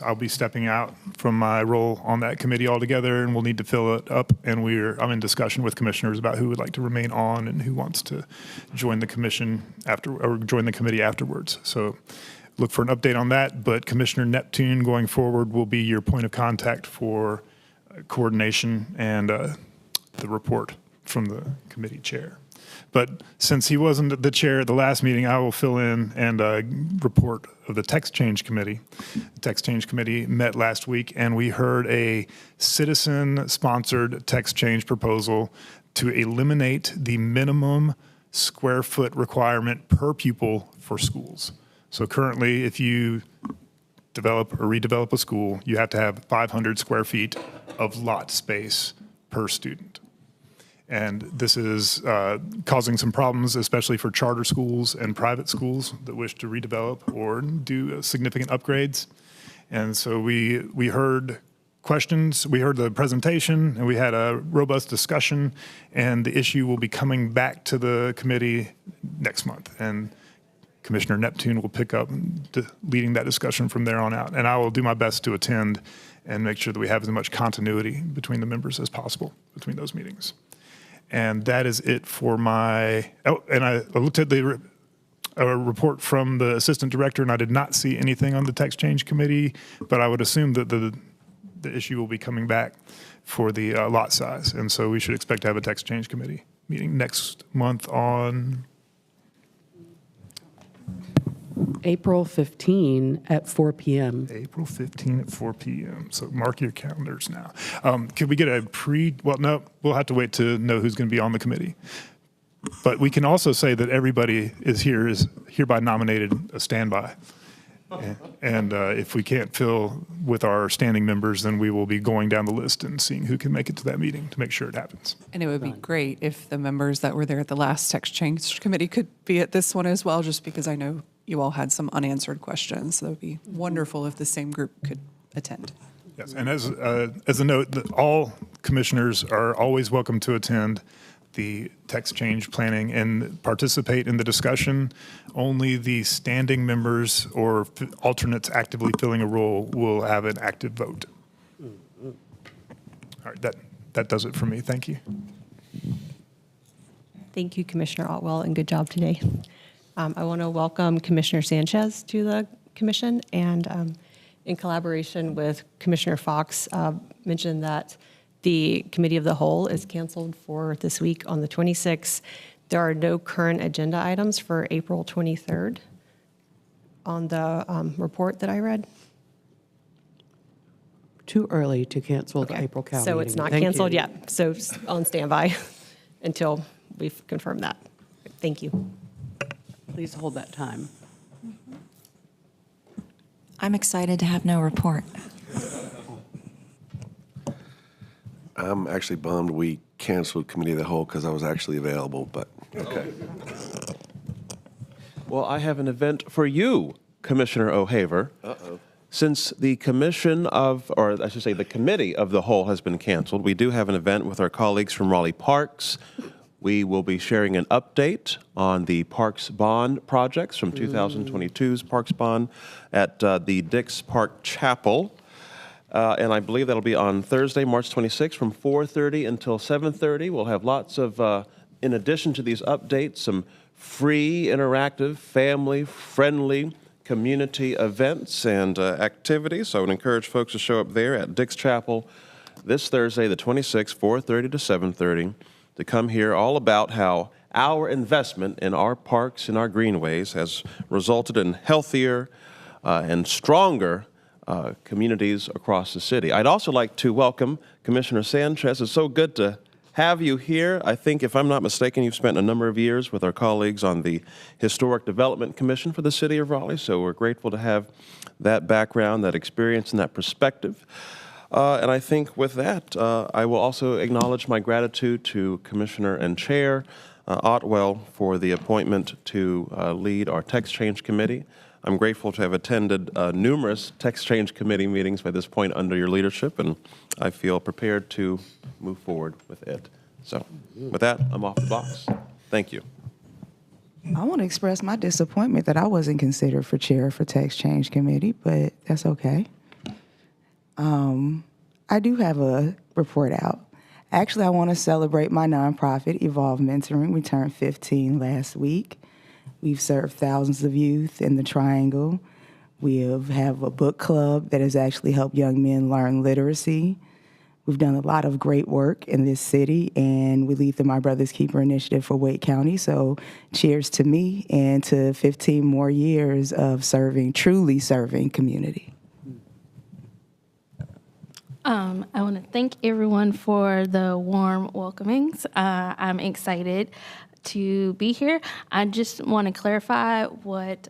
I'll be stepping out from my role on that committee altogether, and we'll need to fill it up. And I'm in discussion with commissioners about who would like to remain on and who wants to join the commission join the committee afterwards. So look for an update on that. But Commissioner Neptune going forward will be your point of contact for coordination and the report from the committee chair. But since he wasn't the chair at the last meeting, I will fill in and report of the Text Change Committee. The Text Change Committee met last week, and we heard a citizen-sponsored text change proposal to eliminate the minimum square foot requirement per pupil for schools. So currently, if you develop or redevelop a school, you have to have 500 square feet of lot space per student. And this is causing some problems, especially for charter schools and private schools that wish to redevelop or do significant upgrades. And so we heard questions, we heard the presentation, and we had a robust discussion, and the issue will be coming back to the committee next month. And Commissioner Neptune will pick up leading that discussion from there on out. And I will do my best to attend and make sure that we have as much continuity between the members as possible between those meetings. And that is it for my, and I looked at the report from the assistant director, and I did not see anything on the Text Change Committee, but I would assume that the issue will be coming back for the lot size. And so we should expect to have a Text Change Committee meeting next month on April 15 at 4 p.m. April 15 at 4 p.m. So mark your calendars now. Could we get a well, no, we'll have to wait to know who's going to be on the committee. But we can also say that everybody is hereby nominated a standby. And if we can't fill with our standing members, then we will be going down the list and seeing who can make it to that meeting to make sure it happens. And it would be great if the members that were there at the last Text Change Committee could be at this one as well, just because I know you all had some unanswered questions. So it would be wonderful if the same group could attend. Yes, and as a note, all commissioners are always welcome to attend the text change planning and participate in the discussion. Only the standing members or alternates actively filling a role will have an active vote. All right, that does it for me. Thank you. Thank you, Commissioner Otwell, and good job today. I want to welcome Commissioner Sanchez to the commission, and in collaboration with Commissioner Fox, mentioned that the Committee of the Whole is canceled for this week on the 26th. There are no current agenda items for April 23rd on the report that I read. Too early to cancel the April Cal So meeting. it's not Thank canceled you. yet. So on standby until we've confirmed that. Thank you. Please hold that time. I'm excited to have no report. I'm actually bummed we canceled Committee of the Whole because I was actually available, but okay. Well, I have an event for you, Commissioner O'Haver. Uh-oh. Since the commission or I should say the Committee of the Whole has been canceled, we do have an event with our colleagues from Raleigh Parks. We will be sharing an update on the Parks Bond projects from 2022's Parks Bond at the Dix Park Chapel. And I believe that'll be on Thursday, March 26th from 4:30 until 7:30. We'll have lots of, in addition to these updates, some free, interactive, family-friendly community events and activities. So I would encourage folks to show up there at Dix Chapel this Thursday, the 26th, 4:30 to 7:30, to come hear all about how our investment in our parks and our greenways has resulted in healthier and stronger communities across the city. I'd also like to welcome Commissioner Sanchez. It's so good to have you here. I think, if I'm not mistaken, you've spent a number of years with our colleagues on the Historic Development Commission for the City of Raleigh, so we're grateful to have that background, that experience, and that perspective. And I think with that, I will also acknowledge my gratitude to Commissioner and Chair Otwell for the appointment to lead our Text Change Committee. I'm grateful to have attended numerous text change committee meetings by this point under your leadership, and I feel prepared to move forward with it. So with that, I'm off the box. Thank you. I want to express my disappointment that I wasn't considered for chair for Text Change Committee, but that's okay. I do have a report out. Actually, I want to celebrate my nonprofit, Evolve Mentoring. We turned 15 last week. We've served thousands of youth in the Triangle. We have a book club that has actually helped young men learn literacy. We've done a lot of great work in this city, and we lead the My Brother's Keeper initiative for Wake County. So cheers to me and to 15 more years of serving, truly serving community. I want to thank everyone for the warm welcomings. I'm excited to be here. I just want to clarify what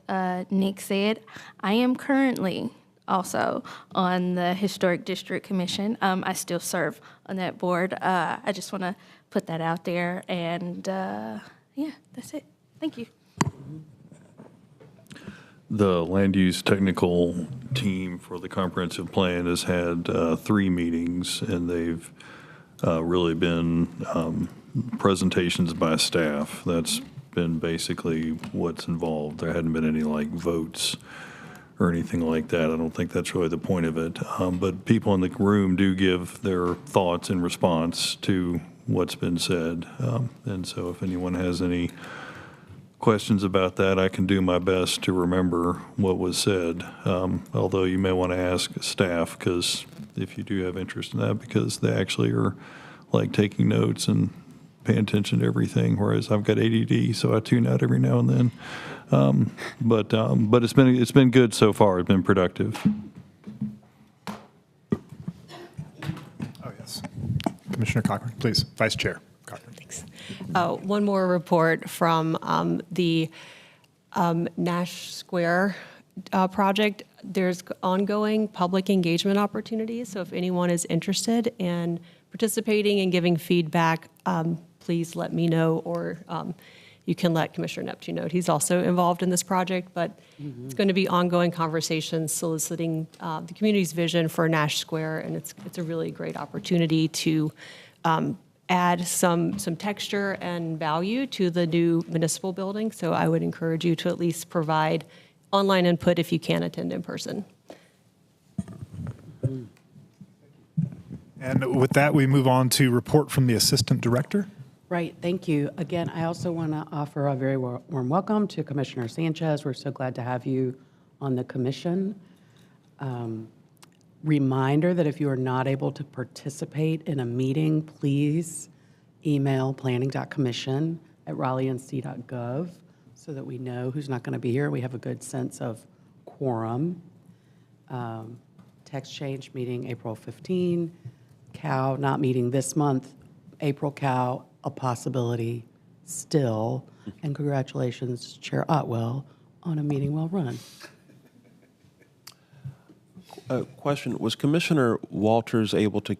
Nick said. I am currently also on the Historic District Commission. I still serve on that board. I just want to put that out there. And yeah, that's it. Thank you. The land use technical team for the comprehensive plan has had 3 meetings, and they've really been presentations by staff. That's been basically what's involved. There hadn't been any like votes or anything like that. I don't think that's really the point of it. But people in the room do give their thoughts in response to what's been said. And so if anyone has any questions about that, I can do my best to remember what was said. Although you may want to ask staff, because if you do have interest in that, because they actually are like taking notes and paying attention to everything, whereas I've got ADD, so I tune out every now and then. But it's been good so far. It's been productive. Oh, yes. Commissioner Cochran, please. Vice Chair Cochran. Thanks. One more report from the Nash Square project. There's ongoing public engagement opportunities, so if anyone is interested in participating and giving feedback, please let me know, or you can let Commissioner Neptune know. He's also involved in this project, but it's going to be ongoing conversations soliciting the community's vision for Nash Square, and it's a really great opportunity to add some texture and value to the new municipal building. So I would encourage you to at least provide online input if you can attend in person. And with that, we move on to report from the Assistant Director. Right, thank you. Again, I also want to offer a very warm welcome to Commissioner Sanchez. We're so glad to have you on the commission. Reminder that if you are not able to participate in a meeting, please email planning.commission@raleighnc.gov so that we know who's not going to be here. We have a good sense of quorum. Text change meeting April 15. COW not meeting this month. April COW, a possibility still. And congratulations, Chair Otwell, on a meeting well run. Question, was Commissioner Walters able to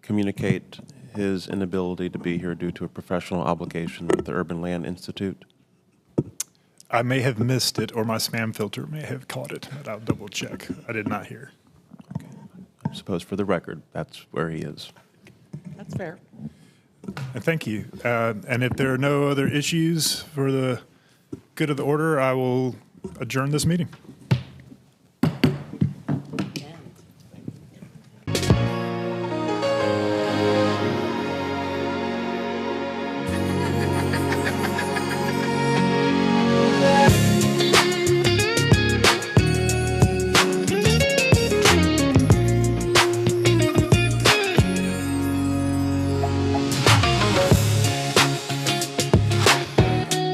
communicate his inability to be here due to a professional obligation with the Urban Land Institute? I may have missed it, or my spam filter may have caught it, but I'll double check. I did not hear. Okay. I suppose for the record, that's where he is. That's fair. And thank you. And if there are no other issues for the good of the order, I will adjourn this meeting.